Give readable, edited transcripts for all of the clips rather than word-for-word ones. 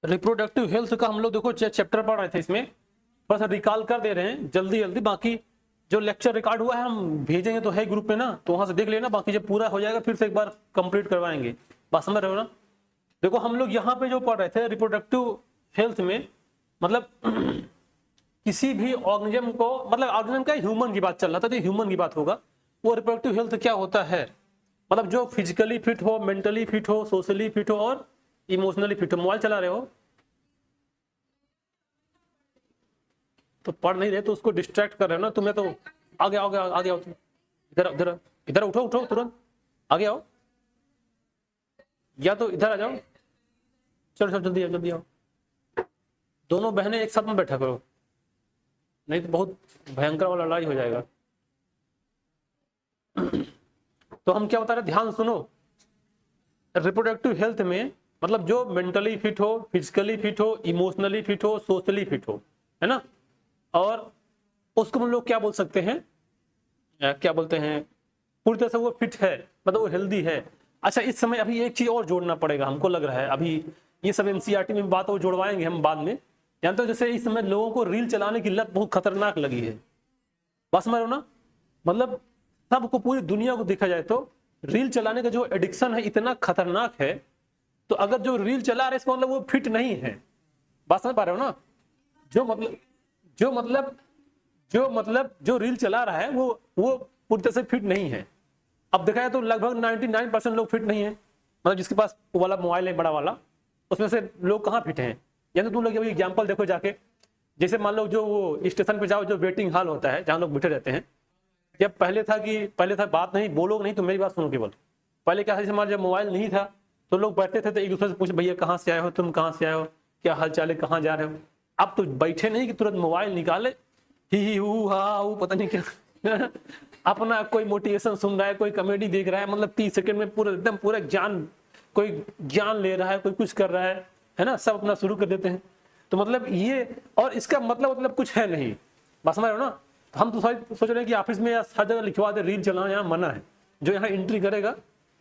Reproductive health का हम लोग देखो चैप्टर पढ़ रहे थे, इसमें थोड़ा सा रिकॉल कर दे रहे हैं जल्दी जल्दी। बाकी जो लेक्चर रिकॉर्ड हुआ है हम भेजेंगे तो है ग्रुप में ना, तो वहां से देख लेना। बाकी जब पूरा हो जाएगा फिर से एक बार कंप्लीट करवाएंगे। बात समझ रहे हो ना। देखो हम लोग यहाँ पे जो पढ़ रहे थे रिप्रोडक्टिव हेल्थ में, मतलब किसी भी ऑर्गेनिज्म को, मतलब ऑर्गेनिज्म का ह्यूमन की बात चल रहा था तो ह्यूमन की बात होगा। वो रिप्रोडक्टिव हेल्थ क्या होता है, मतलब जो फिजिकली फिट हो, मेंटली फिट हो, सोशली फिट हो और इमोशनली फिट हो। मोबाइल चला रहे हो तो पढ़ नहीं रहे तो उसको डिस्ट्रैक्ट कर रहे हो ना तुम्हें, तो आगे आओ, आगे आओ तुम। इधर इधर इधर उठो उठो तुरंत आगे आओ, या तो इधर आ जाओ। चलो चलो जल्दी आओ जल्दी आओ। दोनों बहनें एक साथ में बैठा करो, नहीं तो बहुत भयंकर वाला लड़ाई हो जाएगा। तो हम क्या बता रहे, ध्यान सुनो। रिप्रोडक्टिव हेल्थ में मतलब जो मेंटली फिट हो, फिजिकली फिट हो, इमोशनली फिट हो, सोशली फिट हो, है ना। और उसको हम लोग क्या बोल सकते हैं, क्या बोलते हैं, पूरी तरह से वो फिट है, मतलब वो हेल्दी है। अच्छा इस समय अभी एक चीज और जोड़ना पड़ेगा हमको लग रहा है, अभी ये सब एनसीईआरटी में बात और जोड़वाएंगे हम बाद में। जानते हो जैसे इस समय लोगों को रील चलाने की लत बहुत खतरनाक लगी है। बस समझ रहे हो ना, मतलब सबको, पूरी दुनिया को देखा जाए तो रील चलाने का जो एडिक्शन है इतना खतरनाक है। तो अगर जो रील चला रहे हैं इसका मतलब वो फिट नहीं है। बात समझ पा रहे हो ना। जो मतलब जो मतलब जो रील चला रहा है वो पूरी तरह से फिट नहीं है। अब देखा जाए तो लगभग 99% लोग फिट नहीं है। मतलब जिसके पास वो वाला मोबाइल है बड़ा वाला, उसमें से लोग कहाँ फिट हैं। या तो तुम लोग एग्जाम्पल देखो जाके, जैसे मान लो जो वो स्टेशन पे जाओ, जो वेटिंग हॉल होता है जहाँ लोग बैठे रहते हैं। जब पहले था बात नहीं बोलोगे नहीं तो मेरी बात सुनो केवल। पहले क्या था, हमारा जब मोबाइल नहीं था तो लोग बैठते थे तो एक दूसरे से पूछे, भैया कहाँ से आए हो, तुम कहाँ से आए हो, क्या हाल चाल है, कहाँ जा रहे हो। अब तो बैठे नहीं कि तुरंत मोबाइल निकाले, ही हू हा हू पता नहीं क्या अपना कोई मोटिवेशन सुन रहा है, कोई कॉमेडी देख रहा है, मतलब 30 सेकंड में पूरा एकदम पूरा ज्ञान, कोई ज्ञान ले रहा है, कोई कुछ कर रहा है ना, सब अपना शुरू कर देते हैं। तो मतलब ये, और इसका मतलब कुछ है नहीं। बस समझ रहे हो ना। तो हम तो सोच रहे हैं कि ऑफिस में या हर जगह लिखवा दे रील चलाना यहाँ मना है, जो यहाँ एंट्री करेगा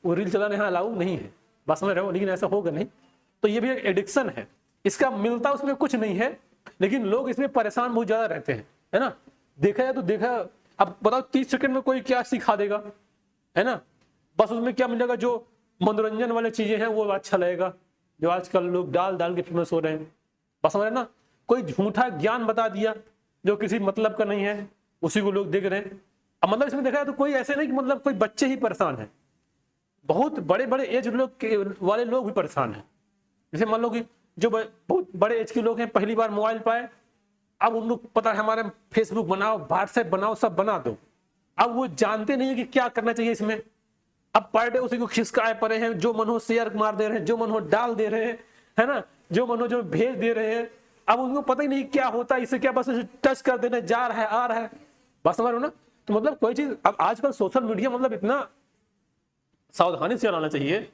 वो रील चलाना यहाँ अलाउ नहीं है। बस समझ रहे हो, लेकिन ऐसा होगा नहीं। तो ये भी एक एडिक्शन है, इसका मिलता उसमें कुछ नहीं है, लेकिन लोग इसमें परेशान बहुत ज्यादा रहते हैं, है ना। देखा जाए तो देखा, अब बताओ 30 सेकंड में कोई क्या सिखा देगा, है ना। बस उसमें क्या मिलेगा, जो मनोरंजन वाली चीजें हैं वो अच्छा लगेगा, जो आजकल लोग डाल डाल के फेमस हो रहे हैं। बस समझ रहे ना, कोई झूठा ज्ञान बता दिया जो किसी मतलब का नहीं है, उसी को लोग देख रहे हैं। अब मतलब इसमें देखा जाए तो कोई ऐसे नहीं कि मतलब कोई बच्चे ही परेशान है, बहुत बड़े बड़े एज वाले लोग भी परेशान हैं। जैसे मान लो कि जो बहुत बड़े एज के लोग हैं, पहली बार मोबाइल पाए, अब उन लोग पता है हमारे फेसबुक बनाओ, व्हाट्सएप बनाओ, सब बना दो। अब वो जानते नहीं है कि क्या करना चाहिए इसमें। अब पर डे उसी को खिसकाए पड़े हैं, जो मन हो शेयर मार दे रहे हैं, जो मन हो डाल दे रहे हैं, है ना, जो मन हो जो भेज दे रहे हैं। अब उनको पता ही नहीं क्या होता है, इसे क्या बस टच कर देना, जा रहा है आ रहा है। बस समझ रहे हो ना। तो मतलब कोई चीज, अब आजकल सोशल मीडिया मतलब इतना सावधानी से चलाना चाहिए।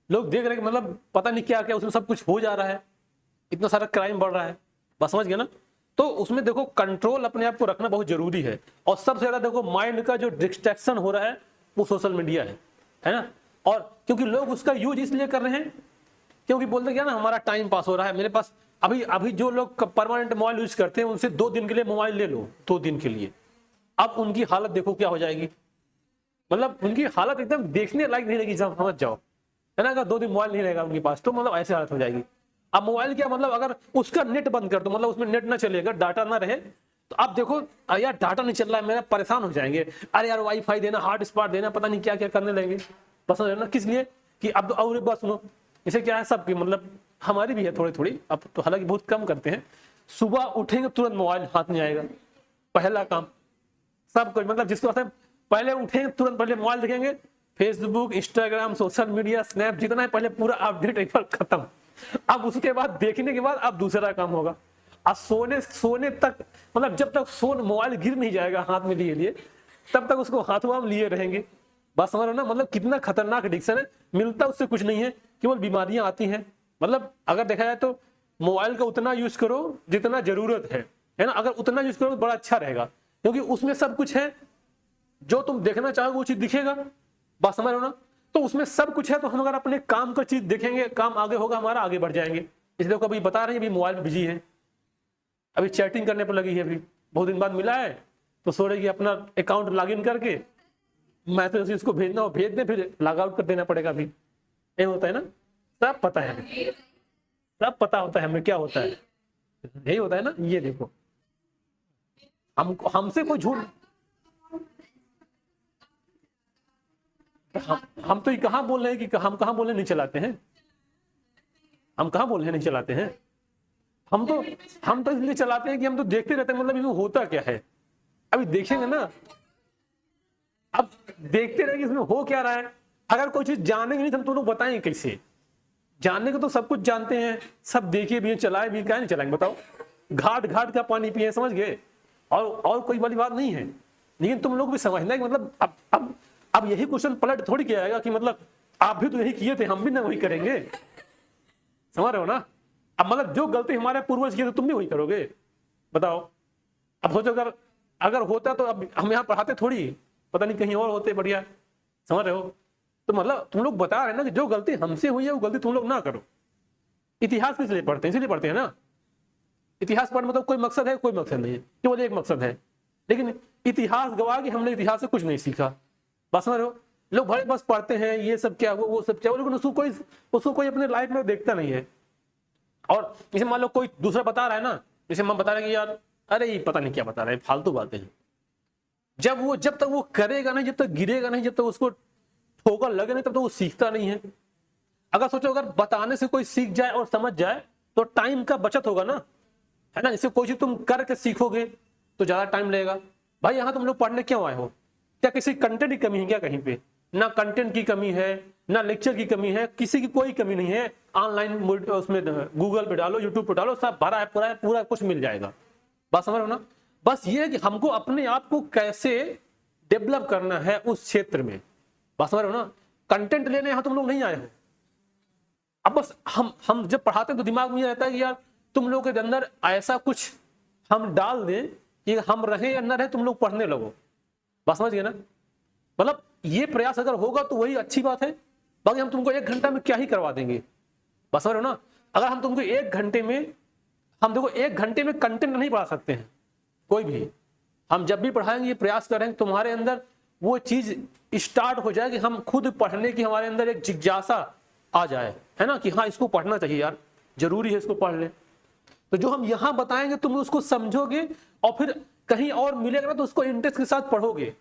लोग देख रहे हैं कि मतलब पता नहीं क्या क्या उसमें सब कुछ हो जा रहा है, इतना सारा क्राइम बढ़ रहा है। बस समझ गया ना। तो उसमें देखो कंट्रोल अपने आप को रखना बहुत जरूरी है। और सबसे ज्यादा देखो माइंड का जो डिस्ट्रैक्शन हो रहा है वो सोशल मीडिया है ना। और क्योंकि लोग उसका यूज इसलिए कर रहे हैं क्योंकि बोलते क्या ना, हमारा टाइम पास हो रहा है, मेरे पास अभी अभी जो लोग परमानेंट मोबाइल यूज करते हैं उनसे 2 दिन के लिए मोबाइल ले लो, 2 दिन के लिए। अब उनकी हालत देखो क्या हो जाएगी, मतलब उनकी हालत एकदम देखने लायक नहीं रहेगी, समझ जाओ, है ना। अगर 2 दिन मोबाइल नहीं रहेगा उनके पास तो मतलब ऐसी हालत हो जाएगी। अब मोबाइल क्या मतलब, अगर उसका नेट बंद कर दो, मतलब उसमें नेट ना चलेगा, डाटा ना रहे, तो आप देखो यार डाटा नहीं चल रहा है मेरा, परेशान हो जाएंगे। अरे यार वाईफाई देना, हॉटस्पॉट देना, पता नहीं क्या क्या करने लगेंगे। पसंद है ना, किस लिए कि अब तो। और एक बात सुनो, इसे क्या है सबकी, मतलब हमारी भी है थोड़ी थोड़ी, अब तो हालांकि बहुत कम करते हैं। सुबह उठेंगे तुरंत मोबाइल हाथ में आएगा, पहला काम सब कुछ, मतलब जिसके पास पहले उठेंगे तुरंत पहले मोबाइल देखेंगे, Facebook, Instagram, social media, snap, जितना है पहले पूरा अपडेट एक बार खत्म। अब उसके बाद देखने के बाद अब दूसरा काम होगा। अब सोने तक, मतलब जब तक मोबाइल गिर नहीं जाएगा हाथ में लिए तब तक उसको हाथों में लिए रहेंगे। बात समझ रहे हो ना, मतलब कितना खतरनाक एडिक्शन है। मिलता उससे कुछ नहीं है, केवल बीमारियां आती हैं। मतलब अगर देखा जाए तो मोबाइल का उतना यूज करो जितना जरूरत है ना। अगर उतना यूज करो तो बड़ा अच्छा रहेगा, क्योंकि उसमें सब कुछ है, जो तुम देखना चाहोगे वो चीज दिखेगा। बात समझ रहे हो ना। तो उसमें सब कुछ है, तो हम अगर अपने काम का चीज देखेंगे, काम आगे होगा हमारा, आगे बढ़ जाएंगे। इसलिए कभी बता रही है अभी मोबाइल में बिजी है, अभी चैटिंग करने पर लगी है, अभी बहुत दिन बाद मिला है तो सो रही है अपना अकाउंट लॉगिन करके, मैसेज इसको भेजना हो भेज दे, फिर लॉग आउट कर देना पड़ेगा। अभी ये होता है ना, सब पता है हमें, सब पता होता है हमें क्या होता है, यही होता है ना। ये देखो हमसे कोई झूठ, हम तो ये कहाँ बोल रहे हैं कि हम कहाँ बोलने नहीं चलाते हैं, हम कहाँ बोल रहे नहीं चलाते हैं, हम तो इसलिए चलाते हैं कि हम तो देखते रहते हैं मतलब इसमें होता क्या है। अभी देखेंगे ना, अब देखते रहेंगे इसमें हो क्या रहा है। अगर कोई चीज जानेंगे नहीं तो हम तो लोग बताएंगे कैसे, जानने को तो सब कुछ जानते हैं, सब देखे भी चलाए भी, क्या नहीं चलाएंगे बताओ। घाट घाट का पानी पिए, समझ गए, और कोई बड़ी बात नहीं है। लेकिन तुम लोग भी समझना कि मतलब अब यही क्वेश्चन पलट थोड़ी किया जाएगा कि मतलब आप भी तो यही किए थे, हम भी ना वही करेंगे, समझ रहे हो ना। अब मतलब जो गलती हमारे पूर्वज किए थे तुम भी वही करोगे, बताओ। अब सोचो अगर होता तो अब हम यहाँ पढ़ाते थोड़ी, पता नहीं कहीं और होते बढ़िया, समझ रहे हो। तो मतलब तुम लोग बता रहे हैं ना कि जो गलती हमसे हुई है वो गलती तुम लोग ना करो। इतिहास किस लिए पढ़ते हैं, इसीलिए पढ़ते हैं ना। इतिहास पढ़ने मतलब कोई मकसद है, कोई मकसद नहीं है, केवल एक मकसद है। लेकिन इतिहास गवाह कि हमने इतिहास से कुछ नहीं सीखा, बस समझ रहे हो। लोग भले बस पढ़ते हैं ये सब क्या वो सब क्या, लेकिन उसको कोई अपने लाइफ में देखता नहीं है। और जैसे मान लो कोई दूसरा बता रहा है ना, जैसे हम बता रहे हैं कि यार अरे ये पता नहीं क्या बता रहे हैं, फालतू बातें हैं। जब तक वो करेगा नहीं, जब तक गिरेगा नहीं, जब तक उसको ठोकर लगे नहीं, तब तक वो सीखता नहीं है। अगर सोचो अगर बताने से कोई सीख जाए और समझ जाए तो टाइम का बचत होगा ना, है ना। जैसे कोई चीज तुम करके सीखोगे तो ज्यादा टाइम लगेगा। भाई यहाँ तुम लोग पढ़ने क्यों आए हो, क्या किसी कंटेंट की कमी है क्या कहीं पे? ना कंटेंट की कमी है, ना लेक्चर की कमी है, किसी की कोई कमी नहीं है। ऑनलाइन उसमें गूगल पे डालो, यूट्यूब पे डालो, सब भरा है, पूरा कुछ मिल जाएगा। बात समझ रहे हो ना। बस ये है कि हमको अपने आप को कैसे डेवलप करना है उस क्षेत्र में, बात समझ रहे हो ना। कंटेंट लेने यहाँ तुम लोग नहीं आए हो। अब बस हम जब पढ़ाते हैं तो दिमाग में ये रहता है कि यार तुम लोगों के अंदर ऐसा कुछ हम डाल दें कि हम रहे या न रहे तुम लोग पढ़ने लगो, बात समझ गए ना। मतलब ये प्रयास अगर होगा तो वही अच्छी बात है। बाकी हम तुमको 1 घंटा में क्या ही करवा देंगे, बस समझ रहे हो ना। अगर हम तुमको 1 घंटे में, हम देखो 1 घंटे में कंटेंट नहीं पढ़ा सकते हैं कोई भी। हम जब भी पढ़ाएंगे ये प्रयास करेंगे तुम्हारे अंदर वो चीज स्टार्ट हो जाए कि हम खुद पढ़ने की हमारे अंदर एक जिज्ञासा आ जाए, है ना, कि हाँ इसको पढ़ना चाहिए यार, जरूरी है इसको पढ़ ले। तो जो हम यहाँ बताएंगे तुम उसको समझोगे और फिर कहीं और मिलेगा ना तो उसको इंटरेस्ट के साथ पढ़ोगे।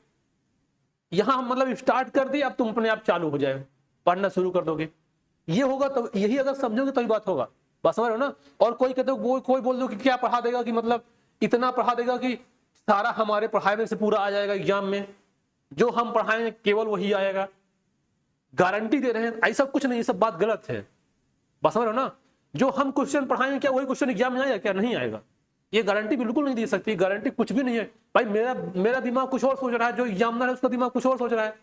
यहाँ हम मतलब स्टार्ट कर दिए, अब तुम अपने आप चालू हो जाए, पढ़ना शुरू कर दोगे। ये होगा तो यही अगर समझोगे तभी बात होगा, बस समझ रहे हो ना। और कोई कहते हो कोई बोल दो कि क्या पढ़ा देगा, कि मतलब इतना पढ़ा देगा कि सारा हमारे पढ़ाई से पूरा आ जाएगा एग्जाम में, जो हम पढ़ाएंगे केवल वही आएगा, गारंटी दे रहे हैं। ऐसा कुछ नहीं, ये सब बात गलत है, बस समझ रहे हो ना। जो हम क्वेश्चन पढ़ाएंगे क्या वही क्वेश्चन एग्जाम में आएगा क्या? नहीं आएगा। ये गारंटी बिल्कुल नहीं दे सकती, गारंटी कुछ भी नहीं है भाई। मेरा दिमाग कुछ और सोच रहा है, जो एग्जामिनर है उसका दिमाग कुछ और सोच रहा है।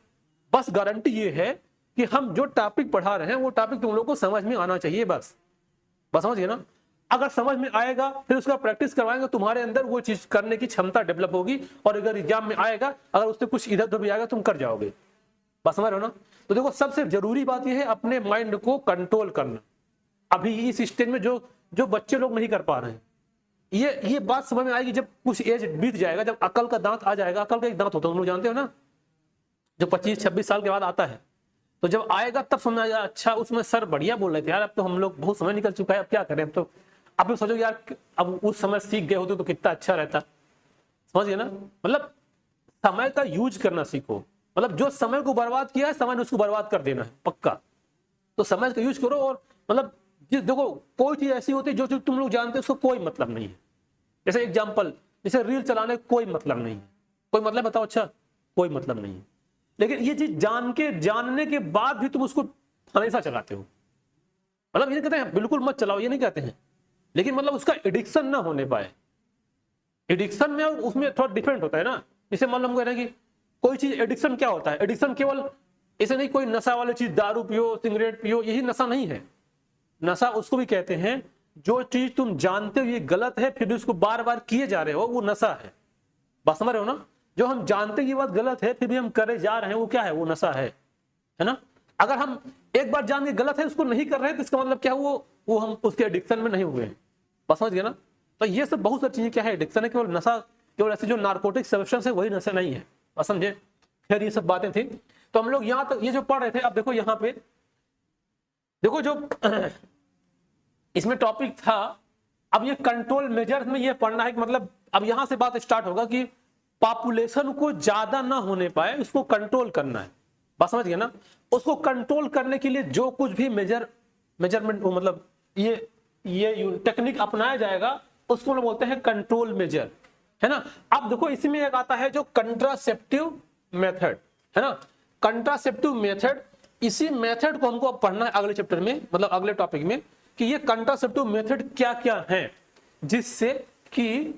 बस गारंटी ये है कि हम जो टॉपिक पढ़ा रहे हैं वो टॉपिक तुम लोग को समझ में आना चाहिए, बस समझिए ना। अगर समझ में आएगा फिर उसका प्रैक्टिस करवाएंगे, तुम्हारे अंदर वो चीज करने की क्षमता डेवलप होगी। और अगर एग्जाम में आएगा, अगर उससे कुछ इधर उधर भी आएगा तुम कर जाओगे, बस समझ रहे हो ना। तो देखो सबसे जरूरी बात यह है अपने माइंड को कंट्रोल करना। अभी इस स्टेज में जो बच्चे लोग नहीं कर पा रहे हैं, ये बात समझ में आएगी जब कुछ एज बीत जाएगा, जब अकल का दांत आ जाएगा। अकल का एक दांत होता है, तुम लोग जानते हो ना, जो 25-26 साल के बाद आता है। तो जब आएगा तब समझ आएगा, अच्छा उसमें सर बढ़िया बोल रहे थे यार, अब तो हम लोग बहुत समय निकल चुका है, अब क्या करें। अब तो अब सोचो यार, अब उस समय सीख गए होते तो कितना अच्छा रहता, समझिए ना। मतलब समय का यूज करना सीखो, मतलब जो समय को बर्बाद किया है समय ने उसको बर्बाद कर देना है पक्का। तो समय का यूज करो। और मतलब देखो कोई चीज ऐसी होती है जो चीज तुम लोग जानते हो उसको कोई मतलब नहीं है। जैसे एग्जांपल, जैसे रील चलाने का कोई मतलब नहीं है, कोई मतलब बताओ, अच्छा कोई मतलब नहीं है। लेकिन ये चीज जानने के बाद भी तुम उसको हमेशा चलाते हो। मतलब ये कहते हैं बिल्कुल मत चलाओ, ये नहीं कहते हैं, लेकिन मतलब उसका एडिक्शन ना होने पाए। एडिक्शन में उसमें थोड़ा डिफरेंट होता है ना। जैसे मान लो हम कह रहे हैं कि कोई चीज एडिक्शन क्या होता है, एडिक्शन केवल ऐसे नहीं कोई नशा वाली चीज, दारू पियो सिगरेट पियो, यही नशा नहीं है। नशा उसको भी कहते हैं जो चीज तुम जानते हो ये गलत है फिर भी उसको बार बार किए जा रहे हो, वो नशा है, बस समझ रहे हो ना। जो हम जानते हैं ये बात गलत है फिर भी हम करे जा रहे हैं, वो क्या है? वो नशा है ना। अगर हम एक बार जान के गलत है उसको नहीं कर रहे हैं तो इसका मतलब क्या है? वो हम उसके एडिक्शन में नहीं हुए हैं। बस समझ गए ना। तो ये सब बहुत सारी चीजें क्या है, एडिक्शन है, केवल नशा, केवल ऐसे जो नार्कोटिक सब्सटेंस है वही नशा नहीं है। बस समझे। फिर ये सब बातें थी। तो हम लोग यहाँ तक ये जो पढ़ रहे थे, अब देखो यहाँ पे देखो जो इसमें टॉपिक था, अब ये कंट्रोल मेजर्स में ये पढ़ना है कि मतलब अब यहां से बात स्टार्ट होगा कि पॉपुलेशन को ज्यादा ना होने पाए, उसको कंट्रोल करना है। बात समझ गए ना। उसको कंट्रोल करने के लिए जो कुछ भी मेजरमेंट मतलब ये टेक्निक अपनाया जाएगा उसको लोग बोलते हैं कंट्रोल मेजर, है ना। अब देखो इसमें एक आता है जो कंट्रासेप्टिव मेथड, है ना। कंट्रासेप्टिव मेथड, इसी मेथड को हमको अब पढ़ना है अगले चैप्टर में, मतलब अगले टॉपिक में, कि ये कंट्रासेप्टिव मेथड क्या क्या है जिससे कि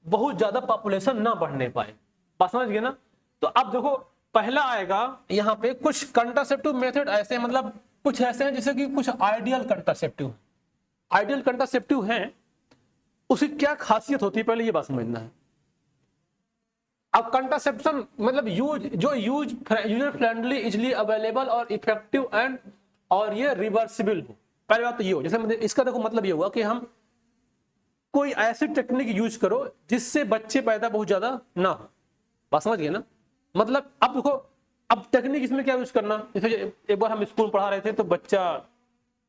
बहुत ज्यादा पॉपुलेशन ना बढ़ने पाए। बात समझ गए ना। तो अब देखो पहला आएगा यहाँ पे कुछ कंट्रासेप्टिव मेथड ऐसे, मतलब कुछ ऐसे हैं जैसे कि कुछ आइडियल कंट्रासेप्टिव। आइडियल कंट्रासेप्टिव हैं, उसकी क्या खासियत होती है पहले ये बात समझना है। अब कंट्रासेप्शन मतलब यूजर फ्रेंडली, इजिली अवेलेबल और इफेक्टिव एंड और ये रिवर्सिबल हो। पहली बात तो ये हो, जैसे मतलब इसका देखो मतलब ये हुआ कि हम कोई ऐसी टेक्निक यूज करो जिससे बच्चे पैदा बहुत ज्यादा ना हो। बात समझ गए ना। मतलब अब देखो, अब टेक्निक इसमें क्या यूज करना, जैसे एक बार हम स्कूल में पढ़ा रहे थे तो बच्चा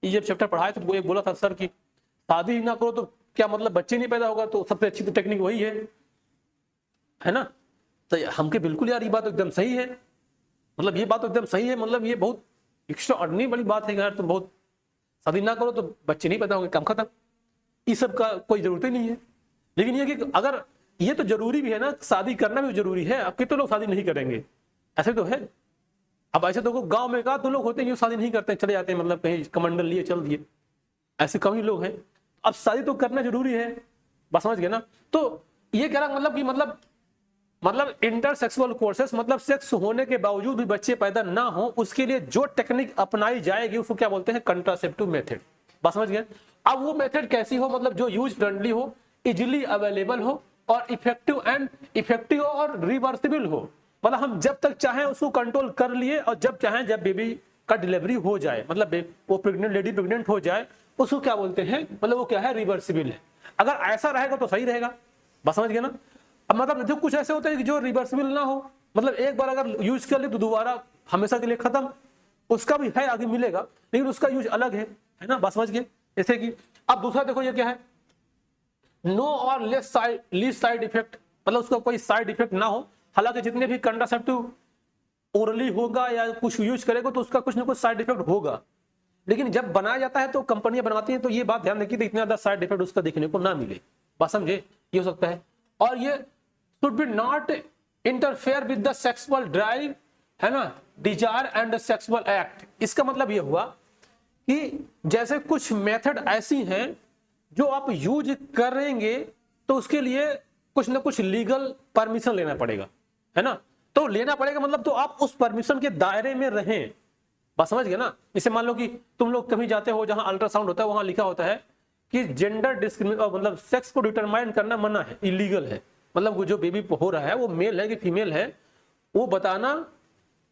ये चैप्टर पढ़ाए तो वो एक बोला था सर कि शादी ना करो तो क्या मतलब बच्चे नहीं पैदा होगा, तो सबसे अच्छी तो टेक्निक वही है ना। तो हमके बिल्कुल यार ये बात एकदम सही है, मतलब ये बात एकदम सही है, मतलब ये बहुत एक्स्ट्रा ऑर्डिनरी वाली बात है यार, तुम बहुत शादी ना करो तो बच्चे नहीं पैदा होंगे, काम खत्म, इस सब का कोई जरूरत ही नहीं है। लेकिन ये कि अगर ये तो जरूरी भी है ना, शादी करना भी जरूरी है। अब कितने लोग शादी नहीं करेंगे, ऐसे तो है। अब ऐसे तो गांव में का तो लोग होते हैं जो शादी नहीं करते, चले जाते हैं, मतलब कहीं कमंडल लिए चल दिए, ऐसे कम ही लोग हैं। अब शादी तो करना जरूरी है। बस समझ गए ना। तो ये कह रहा मतलब कि मतलब इंटरसेक्सुअल कोर्सेस, मतलब सेक्स होने के बावजूद भी बच्चे पैदा ना हो, उसके लिए जो टेक्निक अपनाई जाएगी उसको क्या बोलते हैं, कंट्रासेप्टिव मेथड। बात समझ गए। अब वो मेथड कैसी हो, मतलब जो यूज फ्रेंडली हो, इजिली अवेलेबल हो और इफेक्टिव और रिवर्सिबल हो। मतलब हम जब तक चाहें उसको कंट्रोल कर लिए और जब चाहें जब बेबी का डिलीवरी हो जाए, मतलब वो लेडी प्रेग्नेंट हो जाए, उसको क्या बोलते हैं, मतलब वो क्या है, रिवर्सिबल है। अगर ऐसा रहेगा तो सही रहेगा। बस समझ गए ना। अब मतलब जो कुछ ऐसे होते हैं कि जो रिवर्सिबल ना हो, मतलब एक बार अगर यूज कर ले तो दोबारा हमेशा के लिए खत्म, उसका भी है आगे मिलेगा लेकिन उसका यूज अलग है ना। बस समझ गए। जैसे कि अब दूसरा देखो ये क्या है, नो और लेस साइड इफेक्ट, मतलब उसका कोई साइड इफेक्ट ना हो। हालांकि जितने भी कंट्रासेप्टिव ओरली होगा या कुछ यूज करेगा तो उसका कुछ ना कुछ साइड इफेक्ट होगा, लेकिन जब बनाया जाता है तो कंपनियां बनाती हैं तो ये बात ध्यान रखिए इतना ज्यादा साइड इफेक्ट उसका देखने को ना मिले। बात समझे, ये हो सकता है। और ये should be not interfere with the sexual drive, है ना, डिजायर एंड सेक्सुअल एक्ट। इसका मतलब ये हुआ कि जैसे कुछ मेथड ऐसी हैं जो आप यूज करेंगे तो उसके लिए कुछ ना कुछ लीगल परमिशन लेना पड़ेगा, है ना। तो लेना पड़ेगा मतलब तो आप उस परमिशन के दायरे में रहें। बात समझ गए ना। जैसे मान लो कि तुम लोग कहीं जाते हो जहां अल्ट्रासाउंड होता है, वहां लिखा होता है कि जेंडर डिस्क्रिमिनेशन, मतलब सेक्स को डिटरमाइन करना मना है, इलीगल है। मतलब वो जो बेबी हो रहा है वो मेल है कि फीमेल है, वो बताना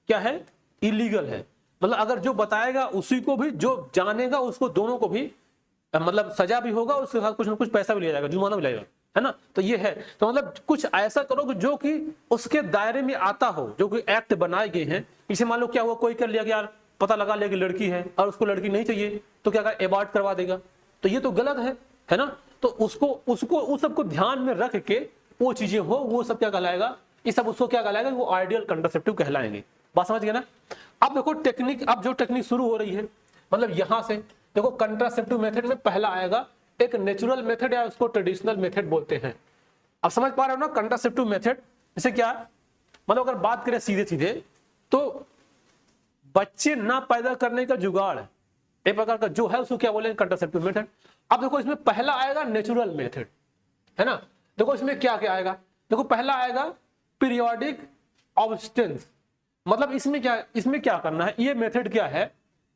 क्या है, इलीगल है। मतलब अगर जो बताएगा उसी को भी, जो जानेगा उसको, दोनों को भी मतलब सजा भी होगा, उसके साथ कुछ ना कुछ पैसा भी लिया जाएगा, जुर्माना भी लगेगा, है ना। तो ये है। तो मतलब कुछ ऐसा करो जो कि उसके दायरे में आता हो, जो कि एक्ट बनाए गए हैं। इसे मान लो क्या हुआ, कोई कर लिया कि यार पता लगा लिया कि लड़की है और उसको लड़की नहीं चाहिए तो क्या कर एबॉर्ट करवा देगा, तो ये तो गलत है ना। तो उसको उस सबको ध्यान में रख के वो चीजें हो, वो सब क्या कहलाएगा, ये सब उसको क्या कहलाएगा, वो आइडियल कंट्रासेप्टिव कहलाएंगे। बात समझ गए ना। अब देखो टेक्निक, अब जो टेक्निक शुरू हो रही है, मतलब यहां से देखो कंट्रासेप्टिव मेथड में पहला आएगा एक नेचुरल मेथड या उसको ट्रेडिशनल मेथड बोलते हैं। अब समझ पा रहे हो ना कंट्रासेप्टिव मेथड जैसे क्या, मतलब अगर बात करें सीधे सीधे तो बच्चे ना पैदा करने का जुगाड़ एक प्रकार का जो है उसको क्या बोलेंगे, कंट्रासेप्टिव मेथड। अब देखो इसमें पहला आएगा नेचुरल मेथड, है ना। देखो इसमें क्या क्या आएगा, देखो पहला आएगा पीरियोडिक ऑब्स्टेंस। मतलब इसमें क्या करना है, ये मेथड क्या है,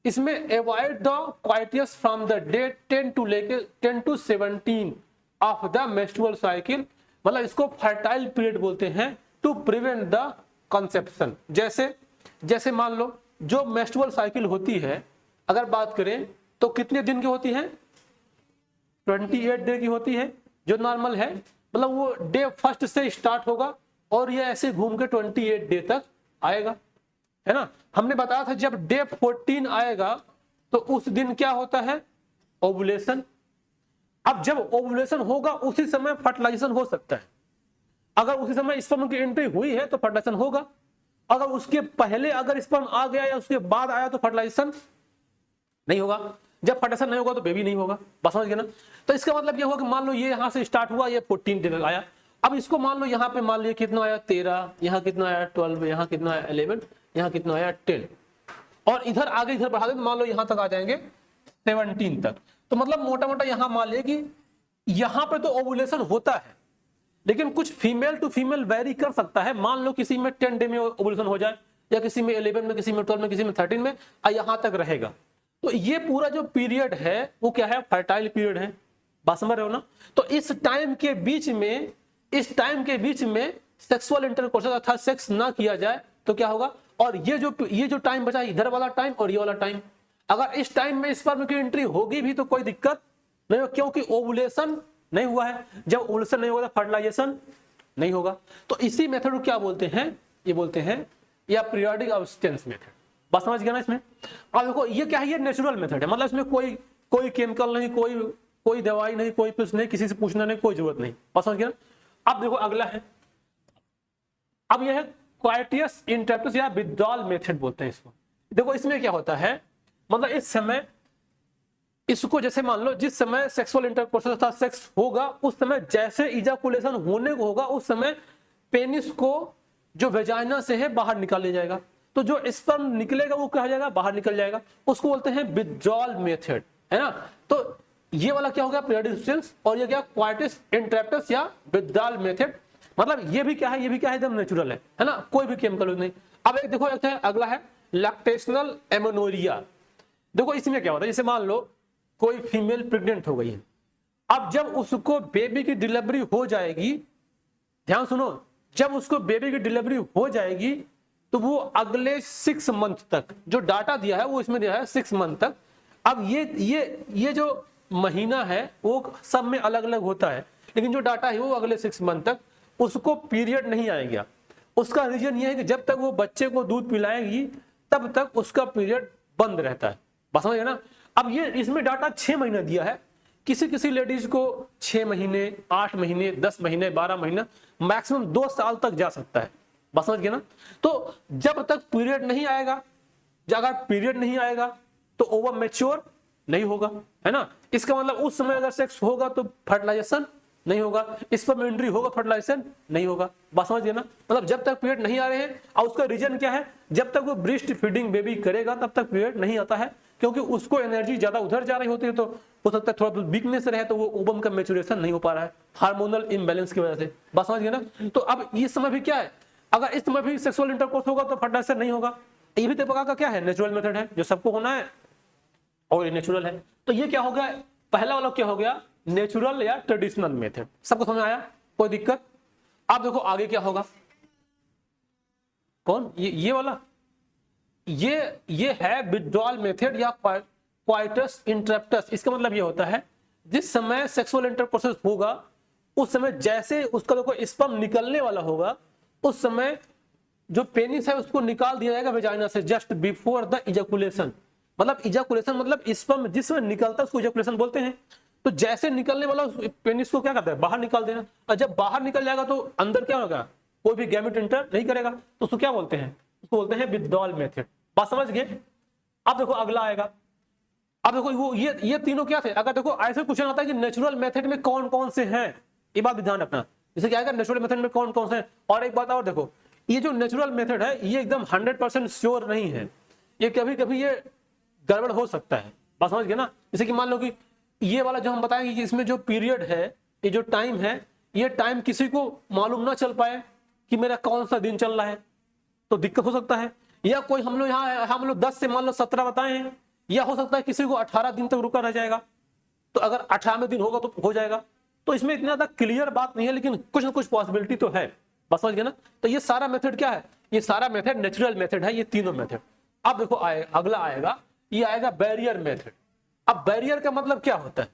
इसमें avoid the coitus from the day 10 to 17 of the menstrual cycle. मतलब इसको फर्टाइल पीरियड बोलते हैं, टू प्रिवेंट द कंसेप्शन। जैसे मान लो जो मेंस्ट्रुअल साइकिल होती है, अगर बात करें तो कितने दिन की होती है? 28 डे की होती है जो नॉर्मल है। मतलब वो डे फर्स्ट से स्टार्ट होगा और ये ऐसे घूम के 28 डे तक आएगा, है ना। हमने बताया था जब डे 14 आएगा तो उस दिन क्या होता है? ओवुलेशन। अब जब ओवुलेशन होगा उसी समय फर्टिलाइजेशन हो सकता है। अगर उसी समय स्पर्म की एंट्री हुई है तो फर्टिलाइजेशन होगा, अगर उसके पहले अगर स्पर्म आ गया या उसके बाद आया तो फर्टिलाइजेशन नहीं होगा। जब फर्टिलाइजेशन नहीं होगा तो बेबी नहीं होगा। बस समझ गए ना। तो इसका मतलब ये हुआ कि मान लो ये यहां से स्टार्ट हुआ, ये 14 दिन आया। अब इसको मान लो यहाँ पे मान लो कितना आया 13, यहाँ कितना आया 12, यहाँ कितना आया 11, यहाँ कितना आया 10, और इधर आगे इधर बढ़ा दे तो मान लो यहाँ तक आ जाएंगे 17 तक। तो मतलब मोटा मोटा यहाँ मान लिया कि यहाँ पे तो ओवुलेशन होता है, लेकिन कुछ फीमेल टू फीमेल वेरी कर सकता है। मान लो किसी में 10 डे में ओवुलेशन हो जाए, या किसी में 11 में, किसी में 12 में, किसी में 13 में, यहाँ तक रहेगा। तो ये पूरा जो पीरियड है वो क्या है? फर्टाइल पीरियड है। बात समझ रहे हो ना। तो इस टाइम के बीच में सेक्सुअल इंटरकोर्स अर्थात सेक्स ना किया जाए तो क्या होगा? और ये जो टाइम बचा, इधर वाला टाइम और ये वाला टाइम, अगर इस टाइम में स्पर्म की एंट्री होगी भी तो कोई दिक्कत नहीं हो, क्योंकि ओवुलेशन नहीं हुआ है। जब ओवुलेशन नहीं होगा फर्टिलाइजेशन नहीं होगा। तो इसी मेथड को क्या बोलते हैं? ये बोलते हैं या पीरियोडिक अब्स्टेंस मेथड। बस समझ गया ना इसमें। अब देखो ये क्या है? ये नेचुरल मेथड है, मतलब इसमें कोई केमिकल नहीं, कोई दवाई नहीं, कोई कुछ नहीं, किसी से पूछना नहीं, कोई जरूरत नहीं। बस समझ गया। अब देखो अगला है, अब यह है क्वाइटियस इंटरप्टस या विथड्रॉल मेथड बोलते हैं इसको। देखो इसमें क्या होता है, मतलब इस समय इसको जैसे मान लो जिस समय सेक्सुअल इंटरकोर्स अर्थात सेक्स होगा उस समय जैसे इजाकुलेशन होने को होगा उस समय पेनिस को जो वेजाइना से है बाहर निकाल लिया जाएगा। तो जो स्पर्म निकलेगा वो क्या हो जाएगा? बाहर निकल जाएगा। उसको बोलते हैं विथड्रॉल मेथड, है ना। तो ये वाला क्या हो गया? पीरियोडिक अब्स्टेंस। और ये क्या? क्वाइटियस इंटरप्टस या विथड्रॉल मेथड। मतलब ये भी क्या है? ये भी क्या है? एकदम नेचुरल है ना, कोई भी केमिकल नहीं। अब एक देखो, एक है अगला है लैक्टेशनल एमेनोरिया। देखो इसमें क्या होता है, जैसे मान लो कोई फीमेल प्रेग्नेंट हो गई है, अब जब उसको बेबी की डिलीवरी हो जाएगी, ध्यान सुनो, जब उसको बेबी की डिलीवरी हो जाएगी तो वो अगले 6 मंथ तक जो डाटा दिया है वो इसमें दिया है 6 मंथ तक। अब ये जो महीना है वो सब में अलग अलग होता है, लेकिन जो डाटा है वो अगले 6 मंथ तक उसको पीरियड नहीं आएगा। उसका रीजन ये है कि जब तक वो बच्चे को दूध पिलाएगी तब तक उसका पीरियड बंद रहता है। बस समझ गए ना। अब ये इसमें डाटा 6 महीना दिया है, किसी किसी लेडीज को 6 महीने, 8 महीने, 10 महीने, 12 महीना, मैक्सिमम 2 साल तक जा सकता है। बस समझ गए ना। तो जब तक पीरियड नहीं आएगा, अगर पीरियड नहीं आएगा तो ओवर मैच्योर नहीं होगा, है ना। इसका मतलब उस समय अगर सेक्स होगा तो फर्टिलाइजेशन नहीं होगा, स्पर्म एंट्री होगा, फर्टिलाइजेशन नहीं होगा। बात समझ गए ना। मतलब जब तक पीरियड नहीं आ रहे हैं, और उसका रीजन क्या है? जब तक वो ब्रेस्ट फीडिंग बेबी करेगा तब तक पीरियड नहीं आता है, क्योंकि उसको एनर्जी ज्यादा उधर जा रही होती है, तो हो सकता है थोड़ा वीकनेस रहे तो वो ओवम का मैच्योरेशन नहीं हो पा रहा है हार्मोनल इम्बैलेंस की वजह से। बात समझ गए ना। तो अब इस समय भी क्या है, अगर इस समय भी सेक्सुअल इंटरकोर्स होगा तो फर्टिलाइजेशन नहीं होगा। ये भी तो प्रकार का क्या है? नेचुरल मेथड है जो सबको होना है और ये नेचुरल है। तो ये क्या हो गया? पहला वाला क्या हो गया? नेचुरल या ट्रेडिशनल मेथड। सबको समझ आया? कोई दिक्कत? आप देखो आगे क्या होगा। कौन? ये वाला, ये है विथड्रॉल मेथड या क्वाइटस इंटरप्टस। इसका मतलब ये होता है जिस समय सेक्सुअल इंटरकोर्स होगा उस समय जैसे उसका देखो स्पर्म निकलने वाला होगा उस समय जो पेनिस है उसको निकाल दिया जाएगा वेजाइना से जस्ट बिफोर द इजैकुलेशन। मतलब इजैकुलेशन मतलब स्पर्म जिस समय निकलता है उसको इजैकुलेशन बोलते हैं। तो जैसे निकलने वाला पेनिस को क्या करता है? बाहर निकाल देना। और जब बाहर निकल जाएगा तो अंदर क्या होगा? कोई भी गैमेट एंटर नहीं करेगा, तो उसको क्या बोलते हैं? उसको बोलते हैं विथड्रॉल मेथड। बात समझ गए। अब देखो अगला आएगा। अब देखो वो ये तीनों क्या थे? अगर देखो ऐसे क्वेश्चन आता है कि नेचुरल मेथड में कौन कौन से हैं, ये बात भी ध्यान रखना। जैसे क्या आएगा नेचुरल मेथड में कौन कौन से हैं। और एक बात और देखो, ये जो नेचुरल मेथड है ये एकदम 100% श्योर नहीं है, ये कभी कभी ये गड़बड़ हो सकता है। बात समझ गए ना। जैसे कि मान लो कि ये वाला जो हम बताएंगे कि इसमें जो पीरियड है, ये जो टाइम है, ये टाइम किसी को मालूम ना चल पाए कि मेरा कौन सा दिन चल रहा है, तो दिक्कत हो सकता है। या कोई हम लोग 10 से मान लो 17 बताए हैं, या हो सकता है किसी को 18 दिन तक रुका रह जाएगा, तो अगर 18वें दिन होगा तो हो जाएगा। तो इसमें इतना ज्यादा क्लियर बात नहीं है, लेकिन कुछ ना कुछ पॉसिबिलिटी तो है। बस समझ गए ना। तो ये सारा मेथड क्या है? ये सारा मेथड नेचुरल मेथड है, ये तीनों मेथड। अब देखो अगला आएगा, ये आएगा बैरियर मेथड। अब बैरियर का मतलब क्या होता है?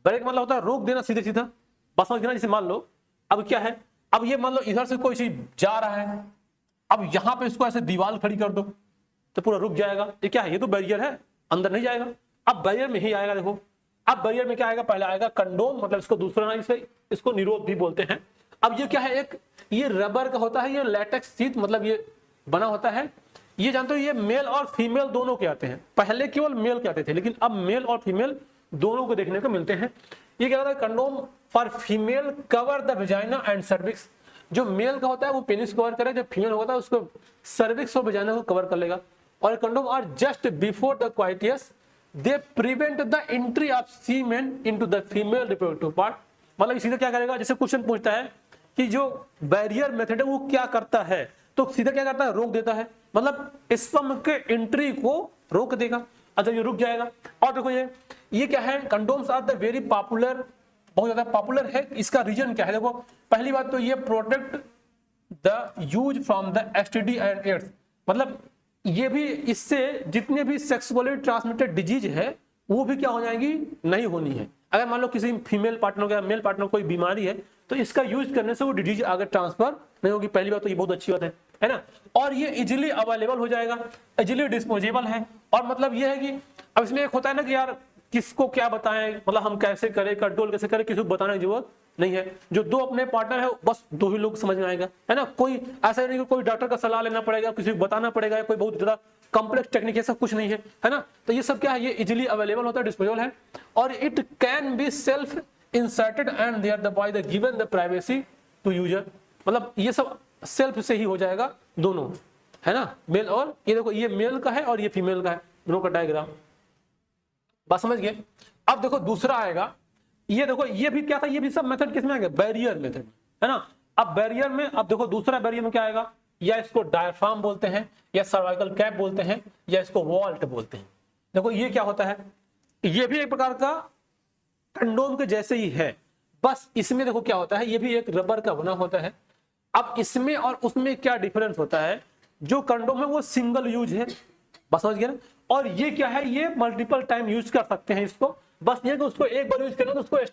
बैरियर का मतलब होता है रोक देना सीधे सीधा। बस समझ गए ना? जैसे मान लो अब क्या है, अब ये मान लो इधर से कोई चीज जा रहा है, अब यहां पे इसको ऐसे दीवार खड़ी कर दो तो पूरा रुक जाएगा। ये क्या है? ये तो बैरियर है, अंदर नहीं जाएगा। अब बैरियर में ही आएगा, देखो अब बैरियर में क्या आएगा? पहले आएगा कंडोम, मतलब इसको दूसरा नाम से इसको निरोध भी बोलते हैं। अब ये क्या है? एक ये रबर का होता है, ये लैटेक्स शीट मतलब ये बना होता है। ये जानते हो ये मेल और फीमेल दोनों के आते हैं। पहले केवल मेल के आते थे, लेकिन अब मेल और फीमेल दोनों को देखने को मिलते हैं। ये क्या होता है? Condom for female cover the vagina and cervix. जो मेल का होता है वो पेनिस कवर करे, जो फीमेल होता है उसको सर्विक्स और वेजाइना को कवर कर लेगा। और condom are just before the coitus, they prevent the entry of semen into the female reproductive part. मतलब सीधा क्या करेगा? जैसे क्वेश्चन पूछता है कि जो बैरियर मेथड है वो क्या करता है, तो सीधा क्या करता है? रोक देता है, मतलब स्पर्म के एंट्री को रोक देगा। अच्छा ये रुक जाएगा। और देखो ये क्या है? Condoms are the very popular, बहुत ज्यादा पॉपुलर है। इसका रीजन क्या है? देखो पहली बात तो ये protect the use from the STD and AIDS, मतलब ये भी इससे जितने भी सेक्सुअली ट्रांसमिटेड डिजीज है वो भी क्या हो जाएंगी? नहीं होनी है। अगर मान लो किसी फीमेल पार्टनर या मेल पार्टनर कोई बीमारी है तो इसका यूज करने से वो डिजीज आगे ट्रांसफर नहीं होगी। पहली बात तो ये बहुत अच्छी बात है ना। और ये इजिली अवेलेबल हो जाएगा, इजिली डिस्पोजेबल है। और मतलब ये है कि अब इसमें एक होता है ना कि यार किसको क्या बताएं, मतलब हम कैसे करें, कंट्रोल कैसे करें, किसी को बताने की जरूरत नहीं है। जो दो अपने पार्टनर है बस दो ही लोग समझ में आएगा, है ना। कोई ऐसा नहीं कि कोई डॉक्टर का सलाह लेना पड़ेगा, किसी को बताना पड़ेगा, कोई बहुत ज्यादा कॉम्प्लेक्स टेक्निक ऐसा कुछ नहीं है ना। तो ये सब क्या है? ये इजिली अवेलेबल होता है, डिस्पोजेबल है। और it can be self inserted and there the by the given the privacy to user, मतलब ये सब सेल्फ से ही हो जाएगा दोनों, है ना, मेल और ये देखो ये मेल का है और ये फीमेल का है, दोनों का डायग्राम। बात समझ गए? अब देखो दूसरा आएगा, ये देखो ये भी क्या था? ये भी सब मेथड किसमें आएगा? बैरियर मेथड, है ना। अब बैरियर में अब देखो दूसरा बैरियर में क्या आएगा? या इसको डायफ्राम बोलते हैं, या सर्वाइकल कैप बोलते हैं, या इसको वॉल्ट बोलते हैं। देखो ये क्या होता है? ये भी एक प्रकार का कंडोम के जैसे ही है, बस इसमें देखो क्या होता है? ये भी एक रबर का बना होता है। अब इसमें और उसमें क्या डिफरेंस होता है? जो कंडोम है वो सिंगल यूज है, बस समझ गए ना। और ये क्या है? ये मल्टीपल टाइम यूज कर सकते हैं इसको, बस ये कि उसको एक बार यूज करना तो उसको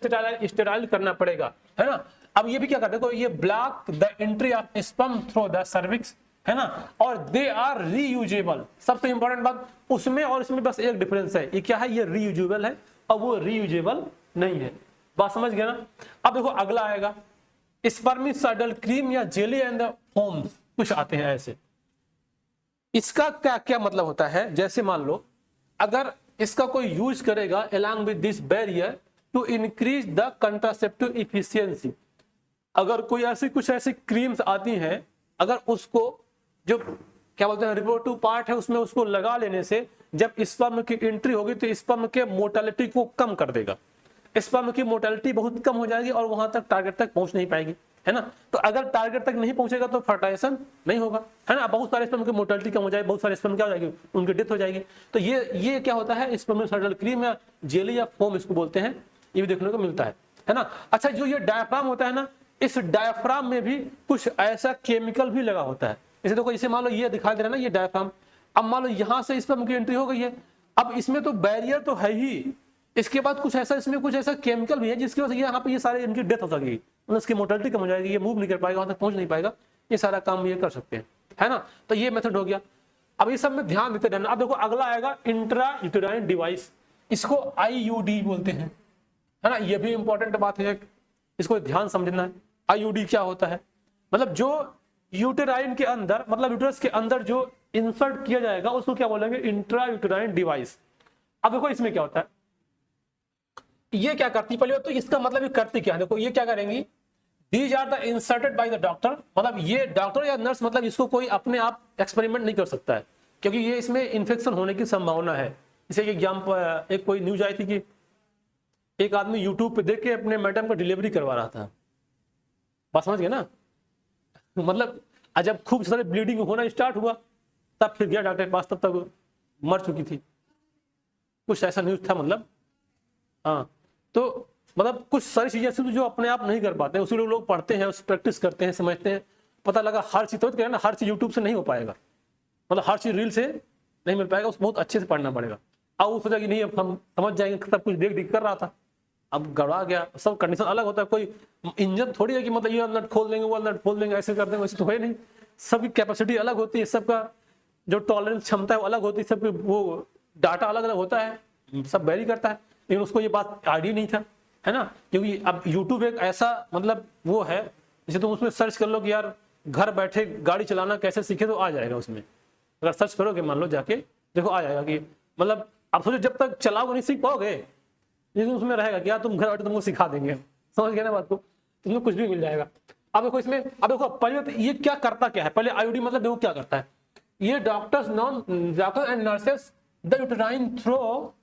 स्टेराइल करना पड़ेगा, है ना। अब ये भी क्या करते हैं? तो ये block the entry of sperm through the cervix, है ना। और दे आर रीयूजेबल। सबसे इंपॉर्टेंट बात उसमें और इसमें बस एक डिफरेंस है, ये क्या है? ये रीयूजेबल है और वो रीयूजेबल नहीं है। बात समझ गए ना। अब देखो अगला आएगा स्पर्मिसाइडल क्रीम या जेली एंड द फोम, कुछ आते हैं ऐसे। इसका क्या क्या मतलब होता है? जैसे मान लो अगर इसका कोई यूज करेगा along with this barrier to increase the contraceptive efficiency, अगर कोई ऐसी कुछ ऐसी क्रीम्स आती हैं, अगर उसको जो क्या बोलते हैं रिप्रोडक्टिव पार्ट है उसमें उसको लगा लेने से जब स्पर्म की एंट्री होगी तो स्पर्म के मोर्टेलिटी को कम कर देगा। स्पर्म की मोर्टेलिटी बहुत कम हो जाएगी और वहां तक टारगेट तक पहुंच नहीं पाएगी, है ना। तो अगर टारगेट तक नहीं पहुंचेगा तो फर्टाइजेशन नहीं होगा, है ना। बहुत सारे स्पर्म की मोर्टेलिटी कम हो जाएगी, बहुत सारे स्पर्म क्या हो जाएगी? उनकी डेथ हो जाएगी। तो ये क्या होता है? स्पर्मिसाइडल क्रीम या जेली या फोम इसको बोलते हैं, ये भी देखने को मिलता है ना। अच्छा जो ये डायफ्राम होता है ना, इस डायफ्राम में भी कुछ ऐसा केमिकल भी लगा होता है। जैसे देखो इसे मान लो ये दिखाई दे रहा है ना, ये डायफ्राम। अब मान लो यहां से स्पर्म की एंट्री हो गई है, अब इसमें तो बैरियर तो है ही, इसके बाद कुछ ऐसा इसमें कुछ ऐसा केमिकल भी है जिसकी वजह से यहाँ पे ये सारे इनकी डेथ हो सकेगी, मतलब इसकी मोर्टेलिटी कम हो जाएगी, ये मूव नहीं कर पाएगा, वहां तक पहुंच नहीं पाएगा, ये सारा काम ये कर सकते हैं, है ना। तो ये मेथड हो गया। अब ये सब में ध्यान देते रहना। अब देखो अगला आएगा इंट्रा यूटेराइन डिवाइस, इसको IUD बोलते हैं, है ना। ये भी इंपॉर्टेंट बात है, इसको ध्यान समझना है। IUD क्या होता है? मतलब जो यूटेराइन के अंदर, मतलब यूटेरस के अंदर जो इंसर्ट किया जाएगा उसको क्या बोलेंगे? Intra uterine device. अब देखो इसमें क्या होता है, ये क्या करती है? पहले तो इसका मतलब ये करती क्या है? देखो ये क्या करेंगी? These are the inserted by the doctor, मतलब ये डॉक्टर या नर्स, मतलब इसको कोई अपने आप एक्सपेरिमेंट नहीं कर सकता है क्योंकि ये इसमें इन्फेक्शन होने की संभावना है। जैसे एग्जाम्पल एक कोई न्यूज आई थी कि एक आदमी यूट्यूब पे देख के अपने मैडम का डिलीवरी करवा रहा था, बात समझ गए ना। मतलब जब खूब सारे ब्लीडिंग होना स्टार्ट हुआ तब फिर गया डॉक्टर के पास, तब तक मर चुकी थी, कुछ ऐसा न्यूज था। मतलब हाँ, तो मतलब कुछ सारी चीजें ऐसी जो अपने आप नहीं कर पाते हैं, उसी लोग पढ़ते हैं, उस प्रैक्टिस करते हैं, समझते हैं, पता लगा हर चीज तो ना, हर चीज यूट्यूब से नहीं हो पाएगा, मतलब हर चीज रील से नहीं मिल पाएगा, उसको बहुत अच्छे से पढ़ना पड़ेगा, अब वो सोचा कि नहीं अब हम समझ जाएंगे, सब कुछ देख कर रहा था, अब गड़बड़ा गया। सब कंडीशन अलग होता है, कोई इंजन थोड़ी है कि मतलब ये नट खोल देंगे वो नट खोल देंगे ऐसे कर देंगे, वैसे तो है नहीं। सबकी कैपेसिटी अलग होती है, सबका जो टॉलरेंस क्षमता है वो अलग होती है, सबकी वो डाटा अलग अलग होता है, सब वेरी करता है। लेकिन उसको ये बात आइडिया नहीं था, है ना, क्योंकि अब यूट्यूब एक ऐसा मतलब वो है, जैसे तुम उसमें सर्च कर लो कि यार घर बैठे गाड़ी चलाना कैसे सीखे, तो आ जाएगा उसमें। अगर सर्च करोगे मान लो जाके देखो आ जाएगा कि मतलब आप सोचो जब तक चलाओगे नहीं सीख पाओगे, लेकिन उसमें रहेगा कि यार तुम घर बैठे तुमको सिखा देंगे, समझ गए ना बात को, तुम्हें कुछ भी मिल जाएगा। अब देखो इसमें, अब देखो पहले तो ये क्या करता क्या है, पहले आईओडी मतलब देखो क्या करता है, ये doctors and nurses the uterine throw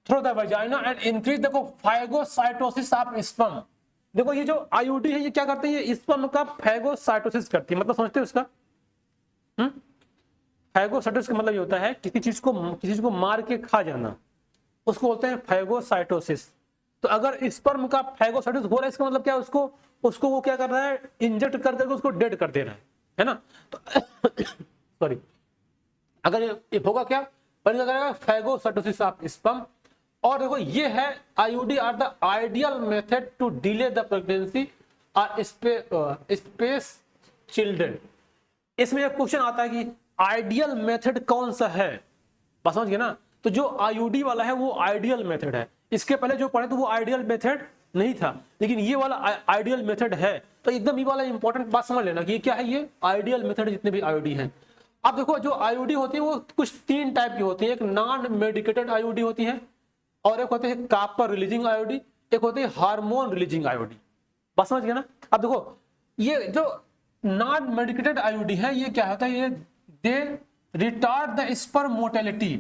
the vagina and increase देखो फाइगोसाइटोसिस ऑफ स्पर्म। देखो ये जो आईओडी है ये क्या करते हैं, ये स्पर्म का फाइगोसाइटोसिस करती है, मतलब समझते हो इसका, फाइगोसाइटोसिस का मतलब ये होता है किसी चीज को मार के खा जाना, उसको बोलते हैं फाइगोसाइटोसिस। तो अगर स्पर्म का फाइगोसाइटोसिस हो रहा है, इसका मतलब क्या है, उसको वो क्या कर रहा है, इंजेक्ट कर करके उसको डेड कर दे रहा है ना। तो सॉरी, अगर ये होगा क्या, पहले क्या करेगा, फाइगोसाइटोसिस ऑफ स्पर्म। और देखो ये है IUD are the ideal method to delay the pregnancy और स्पेस चिल्ड्रन। इसमें एक क्वेश्चन आता है कि आइडियल मेथड कौन सा है, बस समझ गए ना। तो जो आईयूडी वाला है वो आइडियल मेथड है, इसके पहले जो पढ़े तो वो आइडियल मेथड नहीं था, लेकिन ये वाला आइडियल मेथड है। तो एकदम ये वाला इंपॉर्टेंट बात समझ लेना कि ये क्या है, ये आइडियल मेथड जितने भी आईयूडी हैं। अब देखो जो आईयूडी होती है वो कुछ 3 टाइप की होती है, एक नॉन मेडिकेटेड आईयूडी होती है, और एक होते हैं कॉपर रिलीजिंग आईओडी, एक होती है हार्मोन रिलीजिंग आईओडी, बस समझ गए ना। अब देखो ये जो नॉन मेडिकेटेड आईओडी है ये क्या होता है, ये दे रिटार्ड द स्पर्म मोर्टेलिटी।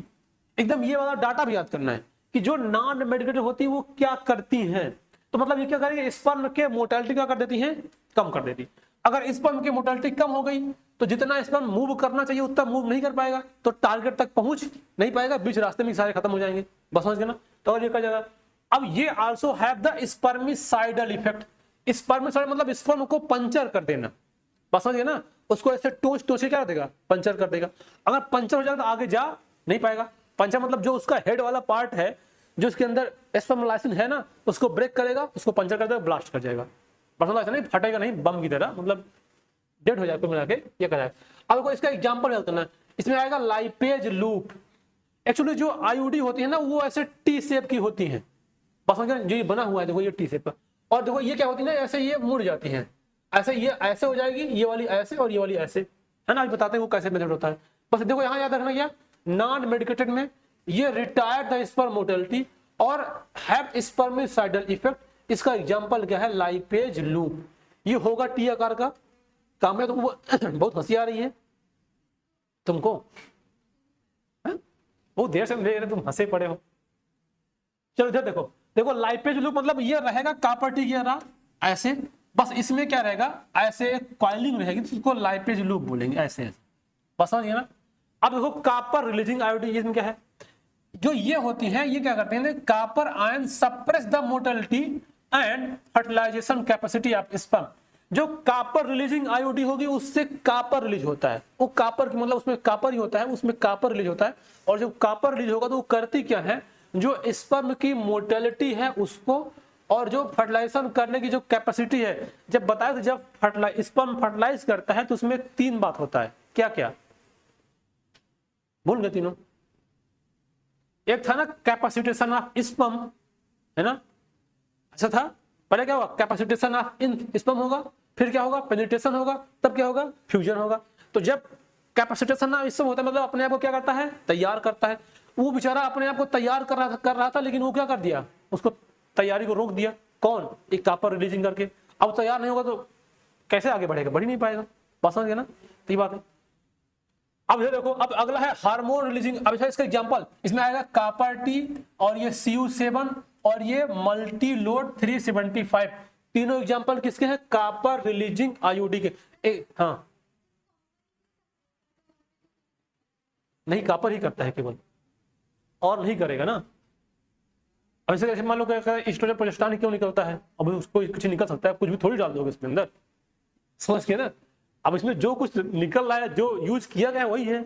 एकदम ये वाला डाटा भी याद करना है कि जो नॉन मेडिकेटेड होती है वो क्या करती हैं। तो मतलब ये क्या करेंगे, स्पर्म के मोर्टेलिटी क्या कर देती है, कम कर देती। अगर स्पर्म की मोर्टेलिटी कम हो गई तो जितना स्पर्म मूव करना चाहिए उतना मूव नहीं कर पाएगा, तो टारगेट तक पहुंच नहीं पाएगा, बीच रास्ते में सारे खत्म हो जाएंगे, बस समझ गए ना। तो ये क्या जाएगा, अब ये also have the spermicidal effect. Spermicide मतलब स्पर्म को पंचर कर देना, बस समझ गए ना, उसको ऐसे टोच टोच क्या देगा, पंचर कर देगा। अगर पंचर हो जाएगा तो आगे जा नहीं पाएगा। पंचर मतलब जो उसका हेड वाला पार्ट है, जो उसके अंदर स्पर्मोलाइसिन है ना, उसको ब्रेक करेगा, उसको पंचर कर देगा, ब्लास्ट कर जाएगा, बस ऐसा नहीं फटेगा नहीं बम की तरह, मतलब डेड हो जाएगा मिला के ये कराएगा। अब इसका एग्जांपल याद करना है, इसमें आएगा लाइपेज लूप। एक्चुअली जो आईयूडी होती है ना वो ऐसे टी शेप की होती है, बस जो ये बना हुआ है देखो ये टी शेप का, और देखो ये क्या होती है ना, ऐसे ये मुड़ जाती है, ऐसे ये ऐसे हो जाएगी, ये वाली ऐसे और ये वाली ऐसे, है ना। आज बताते हैं वो कैसे मेथड होता है। बस देखो यहाँ याद रखना क्या, नॉन मेडिकेटेड में ये रिटायर्ड द स्पर्म मोर्टेलिटी और हैव स्पर्मिसाइडल इफेक्ट। इसका एग्जांपल क्या है, लाइपेज लूप। ये होगा टी आकार का काम है, तो बहुत हंसी आ रही है तुमको, बहुत देर से देख रहे तुम हंसे पड़े हो। चलो इधर देखो, देखो लाइपेज लूप मतलब ये रहेगा कॉपर टी की तरह ऐसे, बस इसमें क्या रहेगा, ऐसे कॉइलिंग रहेगी, तो इसको लाइपेज लूप बोलेंगे, ऐसे ऐसे, बस समझिए ना। अब देखो कॉपर रिलीजिंग आयोडी, इसमें क्या है, जो ये होती है ये क्या करते हैं, copper ion suppress the mortality and fertilization capacity of sperm. जो कॉपर रिलीजिंग आईओडी होगी उससे कॉपर रिलीज होता है, वो कॉपर की मतलब उसमें कॉपर ही होता है, उसमें कॉपर रिलीज होता है। और जब कॉपर रिलीज होगा तो वो करती क्या है, जो स्पर्म की मोर्टेलिटी है उसको, और जो फर्टिलाइजेशन करने की जो कैपेसिटी है, जब बताया तो जब स्पर्म फर्टिलाइज करता है तो उसमें 3 बात होता है, क्या क्या भूल गए तीनों। एक था ना कैपेसिटेशन ऑफ स्पर्म, है ना, अच्छा था। पहले क्या होगा, कैपेसिटेशन ऑफ इन स्पर्म होगा, फिर क्या होगा, पेनिट्रेशन होगा, तब क्या होगा, फ्यूजन होगा। तो जब कैपेसिटेशन ऑफ स्पर्म होता है मतलब अपने आप को क्या करता है, तैयार करता है। वो बेचारा अपने आप को तैयार कर रहा था, लेकिन वो क्या कर दिया, उसको तैयारी को रोक दिया, कौन, एक कॉपर रिलीजिंग करके। अब तैयार नहीं होगा तो कैसे आगे बढ़ेगा, बढ़ ही नहीं पाएगा, बस समझ गए ना, तो ये बात है। अब ये देखो, अब अगला है हार्मोन रिलीजिंग। अब इसका एग्जांपल इसमें आएगा कॉपर टी, और ये CU7, और ये मल्टी लोड 375। तीनों एग्जांपल किसके हैं, कॉपर रिलीजिंग आईओडी के। हाँ नहीं, कॉपर ही करता है केवल, और नहीं करेगा ना। अब इसे मान लो एस्ट्रोजन प्रोजेस्टेरॉन क्यों निकलता है, अब उसको कुछ निकल सकता है, कुछ भी थोड़ी डाल दोगे इसमें अंदर, समझ के ना। अब इसमें जो कुछ निकल रहा है, जो यूज किया गया है वही है,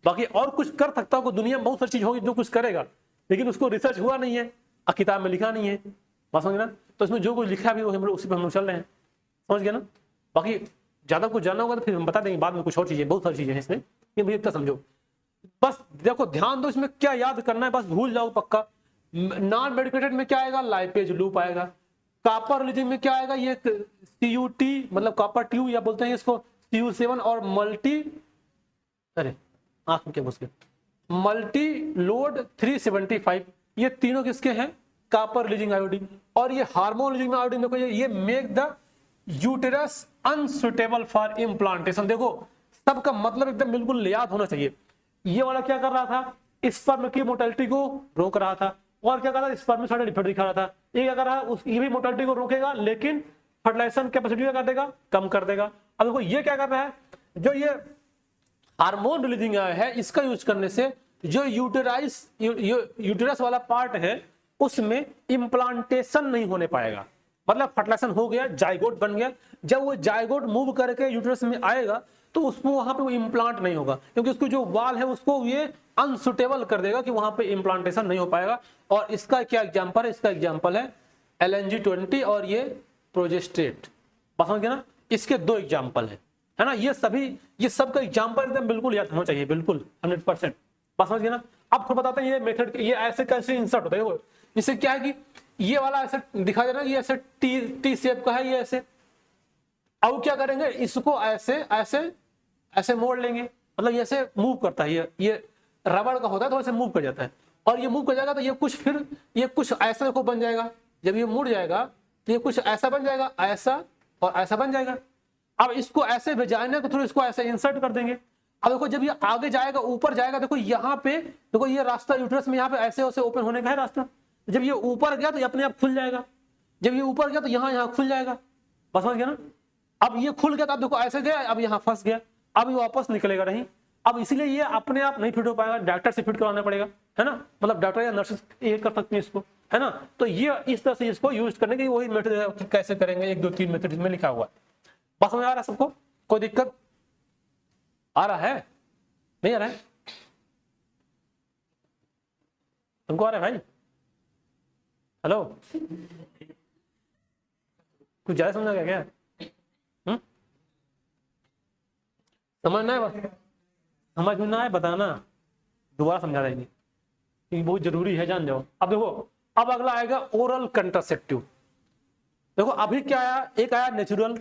बाकी और कुछ कर सकता हो, दुनिया में बहुत सारी चीज होगी जो कुछ करेगा, लेकिन उसको रिसर्च हुआ नहीं है और किताब में लिखा नहीं है, बात समझ ना। तो इसमें जो कुछ लिखा भी वो उसी पर हम लोग चल रहे हैं, समझ गया ना। बाकी ज्यादा कुछ जानना होगा तो फिर हम बता देंगे बाद में, कुछ और चीजें, बहुत सारी चीजें हैं इसमें, ये भैया इतना समझो। बस देखो ध्यान दो, इसमें क्या याद करना है, बस भूल जाओ पक्का। नॉन मेडिकेटेड में क्या आएगा, लाइपेज लूप आएगा। कॉपर रिलीजिंग में क्या आएगा, ये CUT मतलब कॉपर ट्यूब या बोलते हैं इसको CU7 और अरे आंख में क्या घुस गया, मल्टी लोड 375, ये तीनों किसके हैं, कॉपर रिलीजिंग आयोडीन। और ये हार्मोन रिलीजिंग आयोडीन देखो, ये make the uterus unsuitable for implantation. देखो सबका मतलब एकदम बिल्कुल याद होना चाहिए। ये वाला क्या कर रहा था, स्पर्म की मोटिलिटी को रोक रहा था, और क्या कर रहा था, स्पर्म में सारे डिफेक्ट दिखा रहा था। ये क्या कर रहा है, ये भी मोटिलिटी को रोकेगा लेकिन फर्टिलाइजेशन कैपेसिटी क्या कर देगा, कम कर देगा। अब देखो ये क्या कर रहा है, जो ये हार्मोन रिलीजिंग है, इसका यूज करने से जो यूटेरस वाला पार्ट है उसमें इम्प्लांटेशन नहीं होने पाएगा। मतलब फर्टिलाइजेशन हो गया, जाइगोट बन गया, जब वो जाइगोट मूव करके यूटेरस में आएगा तो उसको वहां पे वो इम्प्लांट नहीं होगा, क्योंकि उसको जो वाल है उसको ये अनसुटेबल कर देगा कि वहां पे इम्प्लांटेशन नहीं हो पाएगा। और इसका क्या एग्जांपल है, इसका एग्जांपल है LNG-20 और ये प्रोजेस्टेट, समझ गए ना। इसके दो एग्जांपल है ना। ये सब का एग्जांपल एकदम बिल्कुल याद होना चाहिए, बिल्कुल 100%, बात समझ गए ना। अब फिर बताते हैं ये मेथड, ये ऐसे कैसे इंसर्ट होता है। इससे क्या है कि ये वाला ऐसे दिखा दे रहा है, ये ऐसे टी शेप का है, ये ऐसे। अब क्या करेंगे, इसको ऐसे ऐसे ऐसे मोड़ लेंगे, मतलब ये ऐसे मूव करता है, ये रबड़ का होता है तो ऐसे मूव कर जाता है। और ये मूव कर जाएगा तो ये कुछ ऐसा को बन जाएगा। जब ये मुड़ जाएगा तो ये कुछ ऐसा बन जाएगा, ऐसा और ऐसा बन जाएगा। अब इसको ऐसे भेजाने को थोड़ा इसको ऐसे इंसर्ट कर देंगे। अब देखो जब ये आगे जाएगा, ऊपर जाएगा, देखो यहाँ पे देखो ये रास्ता यूट्रस में यहाँ पे ऐसे ऐसे ओपन होने का है रास्ता। जब ये ऊपर गया तो ये अपने आप खुल जाएगा, जब ये ऊपर गया तो यहाँ खुल जाएगा, बस समझ गया ना। अब ये खुल गया तो अब देखो ऐसे गया, अब यहाँ फंस गया, अब ये वापस निकलेगा नहीं। अब इसीलिए ये अपने आप नहीं फिट हो पाएगा, डॉक्टर से फिट करवाना पड़ेगा, है ना। मतलब डॉक्टर या नर्स ये कर सकते हैं इसको, है ना। तो ये इस तरह से इसको यूज करने की वही मेथड कैसे करेंगे, 1 2 3 मेथड इसमें लिखा हुआ है। बात समझ आ रहा है सबको, कोई दिक्कत आ रहा है, नहीं आ रहा है, तुमको आ रहा है भाई, हेलो, कुछ ज्यादा समझ आ गया क्या, समझना है, समझ में ना है बताना, दोबारा समझा देंगे, ये बहुत जरूरी है, जान जाओ। अब देखो, अब अगला आएगा ओरल कंट्रासेप्टिव। देखो अभी क्या आया, एक आया नेचुरल,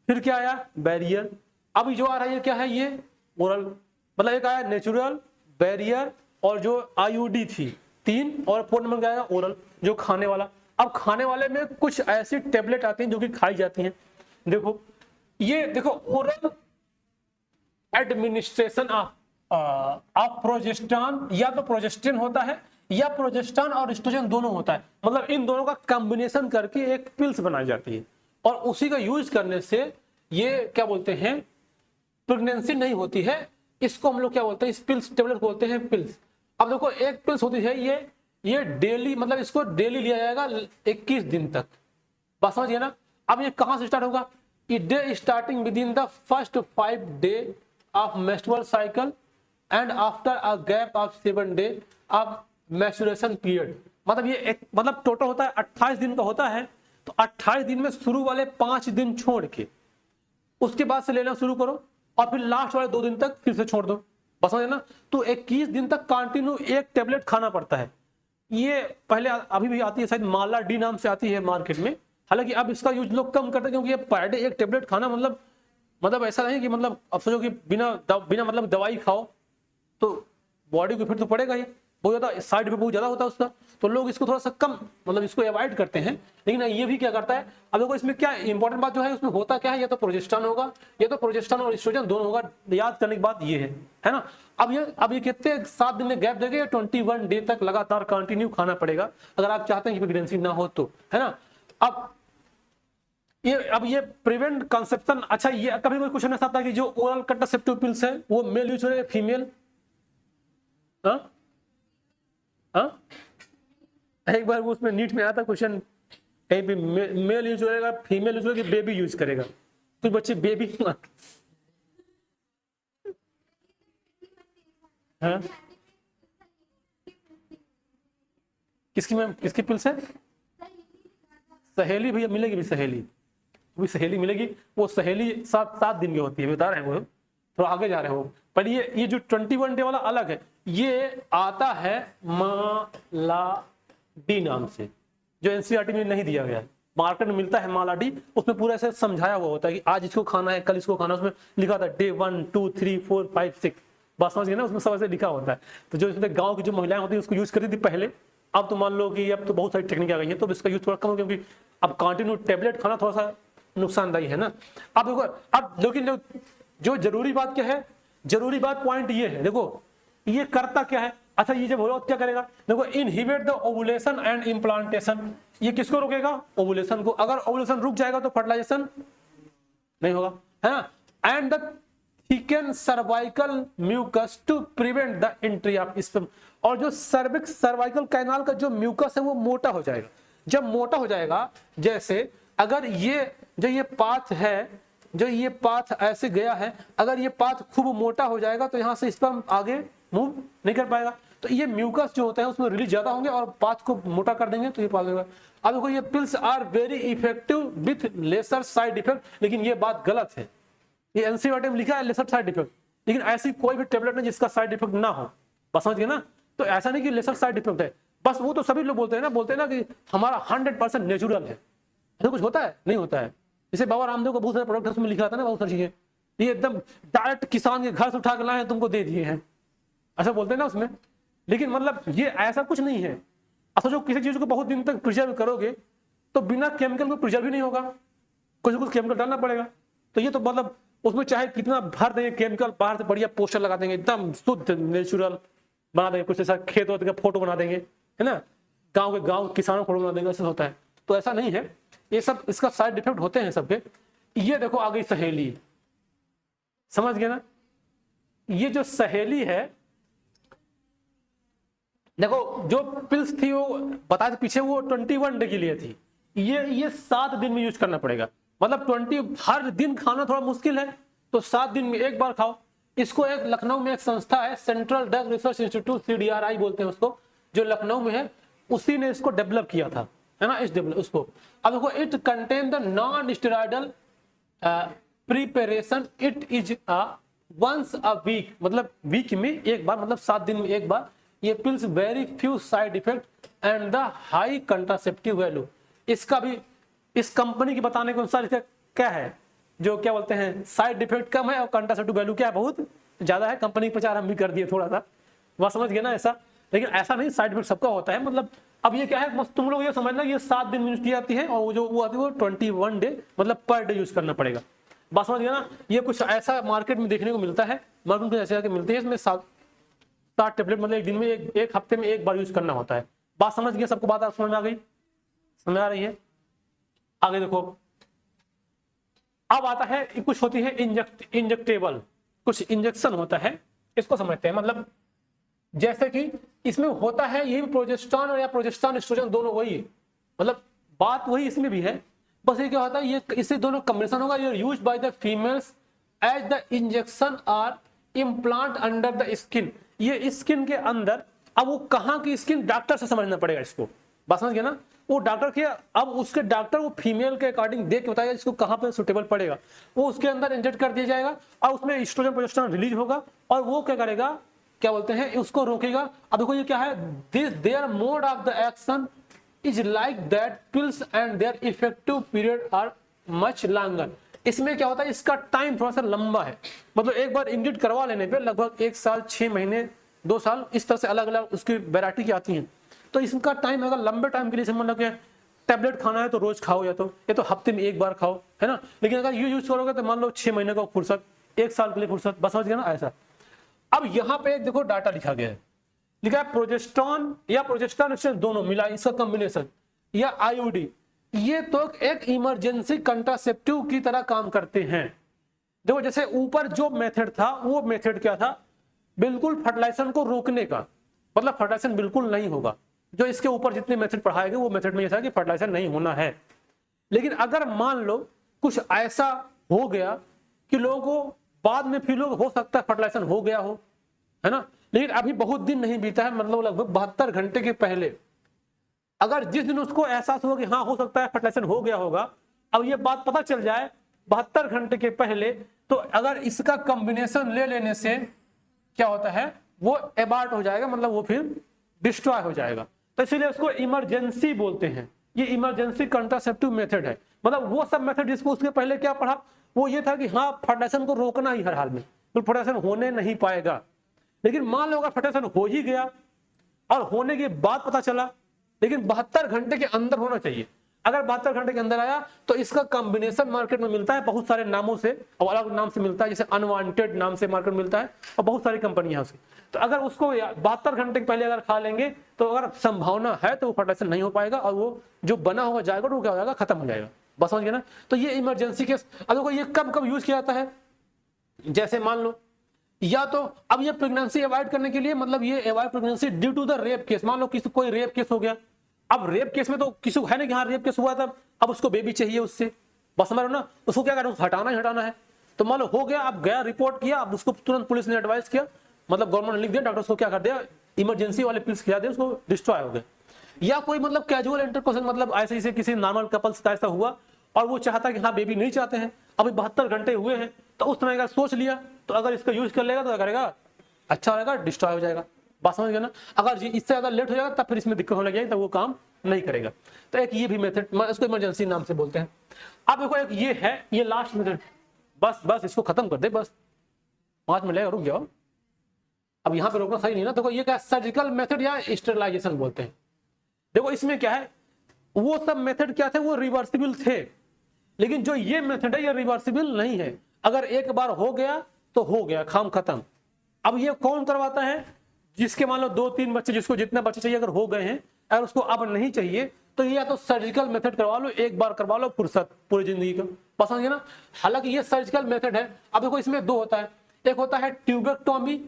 फिर क्या आया बैरियर, अभी जो आ रहा है क्या है, ये ओरल। मतलब एक आया नेचुरल, बैरियर और जो IUD थी 3, और 4 नंबर क्या आया ओरल, जो खाने वाला। अब खाने वाले में कुछ ऐसी टेबलेट आती हैं जो कि खाई जाती हैं। देखो ये देखो, ओरल एडमिनिस्ट्रेशन ऑफ प्रोजेस्टेरॉन, या तो प्रोजेस्टेरॉन होता है या प्रोजेस्टेरॉन और एस्ट्रोजन दोनों होता है। मतलब इन दोनों का कॉम्बिनेशन करके एक पिल्स बनाई जाती है, और उसी का यूज करने से ये क्या बोलते हैं, प्रेगनेंसी नहीं होती है। इसको हम लोग क्या बोलते हैं, इस पिल्स टेबलेट को बोलते हैं पिल्स। अब देखो एक पिल्स होती है ये डेली, मतलब इसको डेली लिया जाएगा 21 दिन तक, बस समझिए ना। अब ये कहां से स्टार्ट होगा, ये day starting with in the first 5 day of menstrual cycle and after a gap of 7 day of maturation period. मतलब ये एक मतलब टोटल होता है 28 दिन का होता है। तो 28 दिन में शुरू वाले 5 दिन छोड़ के उसके बाद से लेना शुरू करो, और फिर लास्ट वाले 2 दिन तक फिर से छोड़ दो, बस समझे ना। तो 21 दिन तक कंटिन्यू एक टेबलेट खाना पड़ता है। ये पहले अभी भी आती है, शायद माला डी नाम से आती है मार्केट में। हालांकि अब इसका यूज लोग कम करते हैं, क्योंकि ये पर डे एक टेबलेट खाना मतलब ऐसा नहीं कि मतलब अब सोचो कि बिना मतलब दवाई खाओ तो बॉडी को फिर तो पड़ेगा ही, बहुत ज्यादा साइड इफेक्ट बहुत ज्यादा होता है उसका। तो लोग इसको थोड़ा सा कम मतलब इसको अवॉइड करते हैं। लेकिन ये भी क्या करता है, अब देखो इसमें क्या इंपॉर्टेंट बात जो है, उसमें होता क्या है, या तो प्रोजेस्टेरॉन होगा, या तो प्रोजेस्टेरॉन और एस्ट्रोजन दोनों होगा। याद करने की बात ये है ना। अब ये कितने 7 दिन में गैप देंगे, 21 डे तक लगातार कंटिन्यू खाना पड़ेगा अगर आप चाहते हैं कि प्रेगनेंसी ना हो तो, है ना। अब ये प्रिवेंट कंसेप्शन। अच्छा, ये कभी कोई क्वेश्चन ऐसा आता है कि जो ओरल कंट्रासेप्टिव पिल्स है वो मेल यूज हो रहे हैं फीमेल, एक बार वो उसमें नीट में आया था क्वेश्चन, कहीं भी मेल यूज करेगा फीमेल यूज करेगा, बेबी यूज करेगा, कुछ बच्चे बेबी हाँ? किसकी मैम, किसकी पिल्स है? सहेली भैया मिलेगी भी, सहेली भी, सहेली मिलेगी। वो सहेली 7 दिन की होती है, बता रहे हैं वो, थोड़ा आगे जा रहे हो। पर ये जो 21 डे वाला अलग है, ये आता है मालाडी नाम से, जो एनसीईआरटी में नहीं दिया गया है, मार्केट में मिलता है मालाडी। उसमें पूरा ऐसे समझाया हुआ होता है कि आज इसको खाना है, कल इसको खाना है। उसमें लिखा होता है डे 1 2 3 4 5 6, बात समझ गए ना, उसमें सब ऐसे लिखा होता है। तो जो इसमें गाँव की जो महिलाएं होती है उसको यूज करती थी पहले। अब तो मान लो कि अब तो बहुत सारी टेक्निक आ गई है, तो इसका यूज थोड़ा कम हो गया, क्योंकि अब कंटिन्यू टेबलेट खाना थोड़ा सा नुकसानदायी है ना। अब देखो, अब लेकिन जो जरूरी बात क्या है, जरूरी बात पॉइंट ये है, देखो ये करता क्या है। अच्छा, ये जब हो क्या करेगा, देखो inhibit the ovulation and implantation. ये किसको रोकेगा? ओवुलेशन को। अगर ओवुलेशन रुक जाएगा तो फर्टिलाइजेशन नहीं होगा, है ना। And the thicken cervical mucus to prevent the entry of sperm. और जो सर्वाइकल कैनाल का जो म्यूकस है वो मोटा हो जाएगा। जब मोटा हो जाएगा, जैसे अगर ये जो ये पाथ है, जो ये पाथ ऐसे गया है, अगर ये पाथ खूब मोटा हो जाएगा तो यहाँ से स्पर्म आगे मूव नहीं कर पाएगा। तो ये म्यूकस जो होता है उसमें रिलीज ज्यादा होंगे और पाथ को मोटा कर देंगे तो ये पास होगा। अब देखो, ये pills are very effective with lesser side effect, लेकिन ये बात गलत है। ये एनसीईआरटी में लिखा है लेसर साइड इफेक्ट, लेकिन ऐसी कोई भी टेबलेट नहीं जिसका साइड इफेक्ट ना हो, बस समझ गए ना। तो ऐसा नहीं कि लेसर साइड इफेक्ट है, बस वो तो सभी लोग बोलते हैं ना कि हमारा 100% नेचुरल है। ऐसा कुछ होता है? नहीं होता है। जैसे बाबा रामदेव का बहुत सारे प्रोडक्ट उसमें लिखा था ना, बहुत सारी चीजें, ये एकदम डायरेक्ट किसान के घर से उठा के लाए तुमको दे दिए हैं, ऐसा बोलते हैं ना उसमें। लेकिन मतलब ये ऐसा कुछ नहीं है। अच्छा, जो किसी चीज को बहुत दिन तक प्रिजर्व करोगे तो बिना केमिकल को प्रिजर्व ही नहीं होगा, कुछ ना कुछ केमिकल डालना पड़ेगा। तो ये तो मतलब उसमें चाहे कितना भर देंगे केमिकल, बाहर से बढ़िया पोस्टर लगा देंगे, एकदम शुद्ध नेचुरल बना देंगे, कुछ ऐसा खेत का फोटो बना देंगे, है ना, गाँव किसानों फोटो बना देंगे, ऐसा होता है। तो ऐसा नहीं है, ये सब इसका साइड इफेक्ट होते हैं सबके। ये देखो आ गई सहेली, समझ गए ना। ये जो सहेली है, देखो जो पिल्स थी वो बताए पीछे वो 21 डे के लिए थी, ये 7 दिन में यूज करना पड़ेगा। मतलब 20 हर दिन खाना थोड़ा मुश्किल है, तो 7 दिन में एक बार खाओ। इसको एक लखनऊ में एक संस्था है, central drug research institute, CDRI बोलते हैं उसको, जो लखनऊ में है, उसी ने इसको डेवलप किया था, है ना, उसको। अब देखो, it contain the non steroidal preparation, it is once a week, मतलब वीक में एक बार, मतलब 7 दिन में एक बार। ये pills very few side effect and the high contraceptive value. इसका भी इस कंपनी के बताने के अनुसार इसका क्या है, जो क्या बोलते हैं, साइड इफेक्ट कम है और कंट्रासेप्टिव वैल्यू क्या है, बहुत ज्यादा है। कंपनी प्रचार हम भी कर दिए थोड़ा सा, वह समझ गए ना ऐसा। लेकिन ऐसा नहीं, साइड इफेक्ट सबका होता है। मतलब अब ये क्या है, तुम लोग ये समझना, ये 7 दिन में यूज की जाती है, और वो जो वो आती है वो 21 डे, मतलब पर डे यूज करना पड़ेगा। बात समझ गया ना। ये कुछ ऐसा मार्केट में देखने को मिलता है, मार्केट में ऐसे मिलती है, इसमें 7 टेबलेट, मतलब एक दिन में एक हफ्ते में एक बार यूज करना होता है। बात समझ गया सबको, बात समझ में आ गई, समझ आ रही है। आगे देखो, अब आता है कुछ होती है इंजेक्टेबल, कुछ इंजेक्शन होता है, इसको समझते हैं। मतलब जैसे कि इसमें होता है यही प्रोजेस्टेरॉन या प्रोजेस्टेरॉन एस्ट्रोजन दोनों वही है, मतलब बात वही इसमें भी है। बस ये क्या होता है, ये इससे दोनों कॉम्बिनेशन होगा। ये used by the females as the injection are implant under the skin. ये स्किन के अंदर, अब वो कहाँ की स्किन, डॉक्टर से समझना पड़ेगा इसको, बात समझ गया ना। वो डॉक्टर के, अब उसके डॉक्टर वो फीमेल के अकॉर्डिंग देख के बताएगा इसको कहाँ पे सुटेबल पड़ेगा, वो उसके अंदर इंजेक्ट कर दिया जाएगा और उसमें एस्ट्रोजन प्रोजेस्टेरॉन रिलीज होगा, और वो क्या करेगा, क्या बोलते हैं, उसको रोकेगा। अब देखो ये क्या है, this there mode of the action is like that pills and their effective period are much longer. इसमें क्या होता है, इसका टाइम थोड़ा सा लंबा है, मतलब एक बार इंजेक्ट करवा लेने पे लगभग 1 साल, 6 महीने, 2 साल, इस तरह से अलग अलग उसकी वैरायटी की आती हैं। तो इसका टाइम अगर लंबे टाइम के लिए समझ लो, टैबलेट खाना है तो रोज खाओ, या तो हफ्ते में एक बार खाओ, है ना। लेकिन अगर ये यूज करोगे तो मान लो 6 महीने का फुर्सत, 1 साल के लिए फुर्सत, बस समझ गया ना ऐसा। अब यहाँ पे देखो डाटा लिखा गया है, लिखा है प्रोजेस्टेरॉन या प्रोजेस्टेरॉन दोनों मिला, इसका कॉम्बिनेशन या आईयूडी, ये तो एक इमरजेंसी कंट्रासेप्टिव की तरह काम करते हैं। देखो जैसे ऊपर जो मेथड था, वो मेथड क्या था, बिल्कुल फर्टिलाइजेशन को रोकने का, मतलब फर्टिलाइजेशन बिल्कुल नहीं होगा। जो इसके ऊपर जितने मेथड पढ़ाए गए वो मेथड में यह था कि फर्टिलाइजेशन नहीं होना है। लेकिन अगर मान लो कुछ ऐसा हो गया कि लोगों को बाद में फील हो सकता है फर्टिलाइजेशन हो गया हो, है ना। लेकिन अभी बहुत दिन नहीं बीता है, मतलब लगभग 72 घंटे के पहले, अगर जिस दिन उसको एहसास हुआ कि हाँ हो सकता है फर्टिलाइजेशन हो गया होगा, अब ये बात पता चल जाए 72 घंटे के पहले, तो अगर इसका कॉम्बिनेशन ले लेने से क्या होता है, वो एबार्ट हो जाएगा, मतलब वो फिर डिस्ट्रॉय हो जाएगा। तो इसीलिए उसको इमरजेंसी बोलते हैं, ये इमरजेंसी कंट्रासेप्टिव मेथड है। मतलब वो सब मेथड जिसको उसके पहले क्या पढ़ा, वो ये था कि हाँ फर्टिलाइजेशन को रोकना ही हर हाल में, तो फर्टिलाइजेशन होने नहीं पाएगा। लेकिन मान लो अगर फर्टिलाइजेशन हो ही गया और होने के बाद पता चला, लेकिन 72 घंटे के अंदर होना चाहिए। अगर 72 घंटे के अंदर आया तो इसका कॉम्बिनेशन मार्केट में मिलता है बहुत सारे नामों से, और अलग नाम से मिलता है, जैसे अनवांटेड नाम से मार्केट मिलता है, और बहुत सारी कंपनियां से। तो अगर उसको 72 घंटे के पहले अगर खा लेंगे तो अगर संभावना है तो वो फर्टिलाइजेशन नहीं हो पाएगा, और वो जो बना हुआ जाएगा वो क्या हो जाएगा, खत्म हो जाएगा। बस समझ गए ना। तो ये इमरजेंसी केस, अब देखो ये कब कब यूज किया जाता है, जैसे मान लो या तो अब ये प्रेगनेंसी अवॉइड करने के लिए, मतलब ये avoid pregnancy due to the rape case. मान लो किसी कोई रेप केस हो गया, अब रेप केस में तो किसी को है ना कि हाँ रेप केस हुआ था, अब उसको बेबी चाहिए उससे, बस समझ लो ना, उसको क्या करना है, हटाना ही हटाना है। तो मान लो हो गया, अब गया रिपोर्ट किया, अब उसको तुरंत पुलिस ने एडवाइस किया, मतलब गवर्नमेंट ने लिख दिया, डॉक्टर उसको क्या कर दिया, इमरजेंसी वाले पिल्स खिला दिया, उसको डिस्ट्रॉय हो गया। या कोई मतलब कैजुअल इंटरकोर्स, मतलब ऐसे ऐसे किसी नॉर्मल कपल्स का ऐसा हुआ और वो चाहता कि हाँ बेबी नहीं चाहते हैं, अभी 72 घंटे हुए हैं, तो उस समय अगर सोच लिया तो अगर इसका यूज कर लेगा तो क्या करेगा, अच्छा रहेगा, डिस्ट्रॉय हो जाएगा। बात समझ गए ना। अगर इससे ज्यादा लेट हो जाएगा तब फिर इसमें दिक्कत होने लगेगी, तब वो काम नहीं करेगा। तो एक ये भी मेथड, इसको इमरजेंसी नाम से बोलते हैं। अब देखो एक ये है, ये लास्ट मेथड, बस बस इसको खत्म कर दे, बस 5 मिनट लगेगा, रुक जाओ। अब यहाँ पे रोकना सही नहीं ना। देखो ये क्या, सर्जिकल मेथड या स्टेरिलाइजेशन बोलते हैं। देखो इसमें क्या है, वो सब मेथड क्या थे, वो रिवर्सिबल थे, लेकिन जो ये मेथड है ये रिवर्सिबल नहीं है। अगर एक बार हो गया तो हो गया, काम खत्म। अब ये कौन करवाता है, जिसके मान लो 2-3 बच्चे, जिसको जितने बच्चे चाहिए अगर हो गए हैं, अगर उसको अब नहीं चाहिए तो ये या तो सर्जिकल मेथड करवा लो, एक बार करवा लो, फुर्सत पूरी जिंदगी का, पसंद है ना। हालांकि ये सर्जिकल मेथड है। अब देखो इसमें 2 होता है, एक होता है ट्यूबेक्टोमी।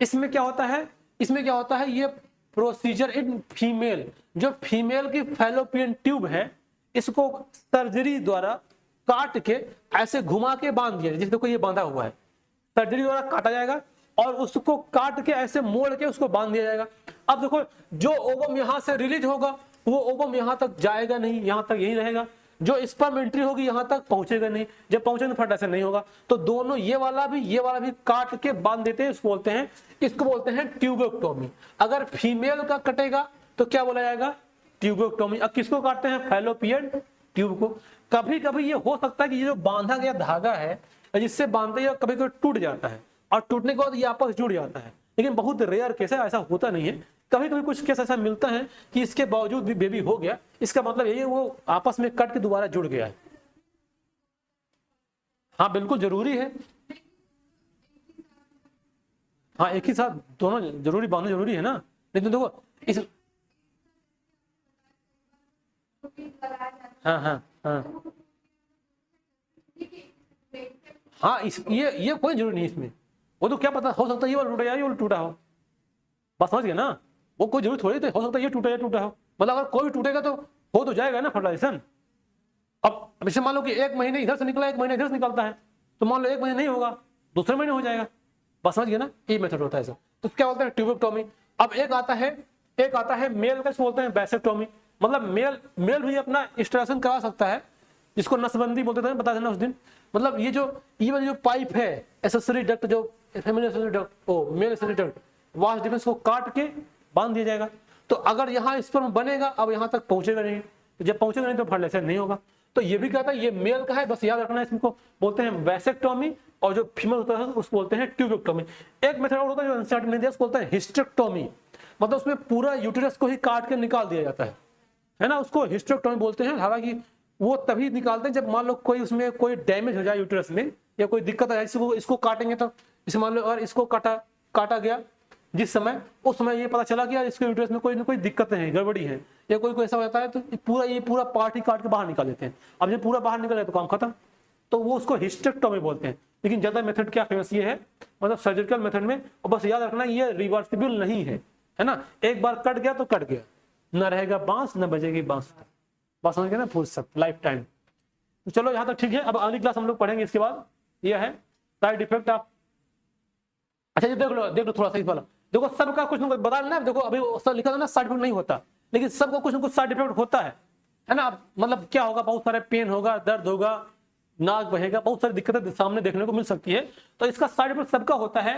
इसमें क्या होता है, इसमें क्या होता है, ये प्रोसीजर इन फीमेल, जो फीमेल की फैलोपियन ट्यूब है, इसको सर्जरी द्वारा काट के ऐसे घुमा के बांध दिया, जिस देखो ये बांधा हुआ है, सर्जरी द्वारा काटा जाएगा और उसको काट के ऐसे मोड़ के उसको बांध दिया जाएगा। अब देखो जो ओवम यहां से रिलीज होगा वो ओवम यहां तक जाएगा नहीं, यहां तक यही रहेगा। जो स्पर्म एंट्री होगी यहां तक पहुंचेगा नहीं, जब पहुंचेगा तो फर्टिलाइजेशन नहीं होगा। तो दोनों ये वाला भी काट के बांध देते हैं, इसको बोलते हैं ट्यूबेक्टोमी। अगर फीमेल का कटेगा तो क्या बोला जाएगा, ट्यूबेक्टोमी। अब किसको काटते हैं, फैलोपियन ट्यूब को। कभी कभी ये हो सकता है कि ये जो बांधा गया धागा है, जिससे बांधते हैं कभी कभी टूट जाता है, और टूटने के बाद ये आपस जुड़ जाता है, लेकिन बहुत रेयर केस है, ऐसा होता नहीं है। कभी कभी कुछ केस ऐसा मिलता है कि इसके बावजूद भी बेबी हो गया, इसका मतलब यही है वो आपस में कट के दोबारा जुड़ गया है। हाँ बिल्कुल जरूरी है, हाँ एक ही साथ दोनों जरूरी, बांधना जरूरी है ना। लेकिन देखो इस, हाँ हाँ हाँ हाँ, इस ये कोई जरूरी नहीं इसमें। वो तो क्या पता, हो सकता है ये वाला टूटा या ये वाला टूटा हो, बस समझ गए ना। वो कोई जरूरी थोड़ी, तो हो सकता है ये टूटा या टूटा हो, मतलब अगर कोई टूटेगा तो हो तो जाएगा ना फर्टिलाइजेशन। अब जैसे मान लो कि 1 महीने इधर से निकला, 1 महीने इधर से निकलता है, तो मान लो 1 महीने नहीं होगा, दूसरे महीने हो जाएगा, बस समझ गए ना। ये मेथड होता है सर। तो क्या बोलते हैं, ट्यूबेक्टोमी। अब एक आता है मेल का, बोलते हैं वैसेक्टोमी। मतलब मेल भी अपना स्टेरिलाइजेशन करा सकता है, जिसको नसबंदी बोलते थे, बता देना उस दिन। मतलब ये जो पाइप है, एसेसरी डक्ट, जो female accessory duct, male accessory duct, vast defence को काट के बांध दिया जाएगा। तो अगर यहाँ स्पर्म बनेगा, अब यहाँ तक पहुंचेगा नहीं, तो जब पहुंचेगा नहीं तो फर्टिलाइजेशन नहीं होगा। तो ये भी कहता है ये मेल का है, बस याद रखना है, इसको बोलते हैं वैसेक्टोमी, और जो फीमेल होता है उसको बोलते हैं ट्यूबेक्टोमी। एक मेथड और होता है जो एनसीईआरटी ने दिया, उसको बोलते हैं हिस्टेक्टोमी। मतलब उसमें पूरा यूटेरस को ही काट के निकाल दिया जाता है ना, उसको हिस्टेक्टोमी बोलते हैं। हालांकि वो तभी निकालते हैं जब मान लो कोई उसमें कोई डैमेज हो जाए यूटेरस में, या कोई दिक्कत आ जाए, इसको काटेंगे तो, जैसे मान लो अगर इसको काटा गया जिस समय, उस समय ये पता चला कि यार इसके यूटेरस में कोई ना कोई दिक्कत है, गड़बड़ी है, या कोई ऐसा होता है, तो ये पूरा पार्ट ही काट के बाहर निकाल देते हैं। अब जब पूरा बाहर निकल जाए तो काम खत्म, तो वो उसको हिस्टेक्टोमी बोलते हैं। लेकिन ज्यादा मेथड क्या फेमस ये है, मतलब सर्जिकल मेथड में, और बस याद रखना ये रिवर्सिबल नहीं है ना। एक बार कट गया तो कट गया, न रहेगा बांस न बजेगी बांस, बात समझ गए ना, फुर्सत लाइफ टाइम। तो चलो यहाँ तक ठीक है। अब अगली क्लास हम लोग पढ़ेंगे इसके बाद, यह है साइड इफेक्ट ऑफ अच्छा ये देख लो थोड़ा सा इस वाला, देखो सबका कुछ ना कुछ बता ना, देखो अभी सब लिखा था ना साइड इफेक्ट नहीं होता, लेकिन सबका कुछ ना कुछ साइड इफेक्ट होता है ना। मतलब क्या होगा, बहुत सारे पेन होगा, दर्द होगा, नाक बहेगा, बहुत सारी दिक्कतें सामने देखने को मिल सकती है। तो इसका साइड इफेक्ट सबका होता है।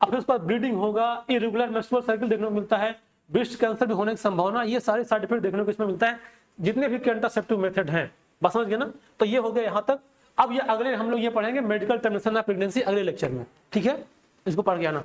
अब फिर उसके बाद ब्लीडिंग होगा, इरेगुलर मेंस्ट्रुअल साइकिल देखने को मिलता है, ब्रेस्ट कैंसर भी होने की संभावना, ये सारे साइड इफेक्ट देखने को इसमें मिलता है, जितने भी कंट्रासेप्टिव मेथड हैं। बस समझ गए ना। तो ये हो गया यहाँ तक। अब ये अगले हम लोग ये पढ़ेंगे मेडिकल टर्मिनेशन ऑफ प्रेगनेंसी अगले लेक्चर में, ठीक है, इसको पढ़ के आना।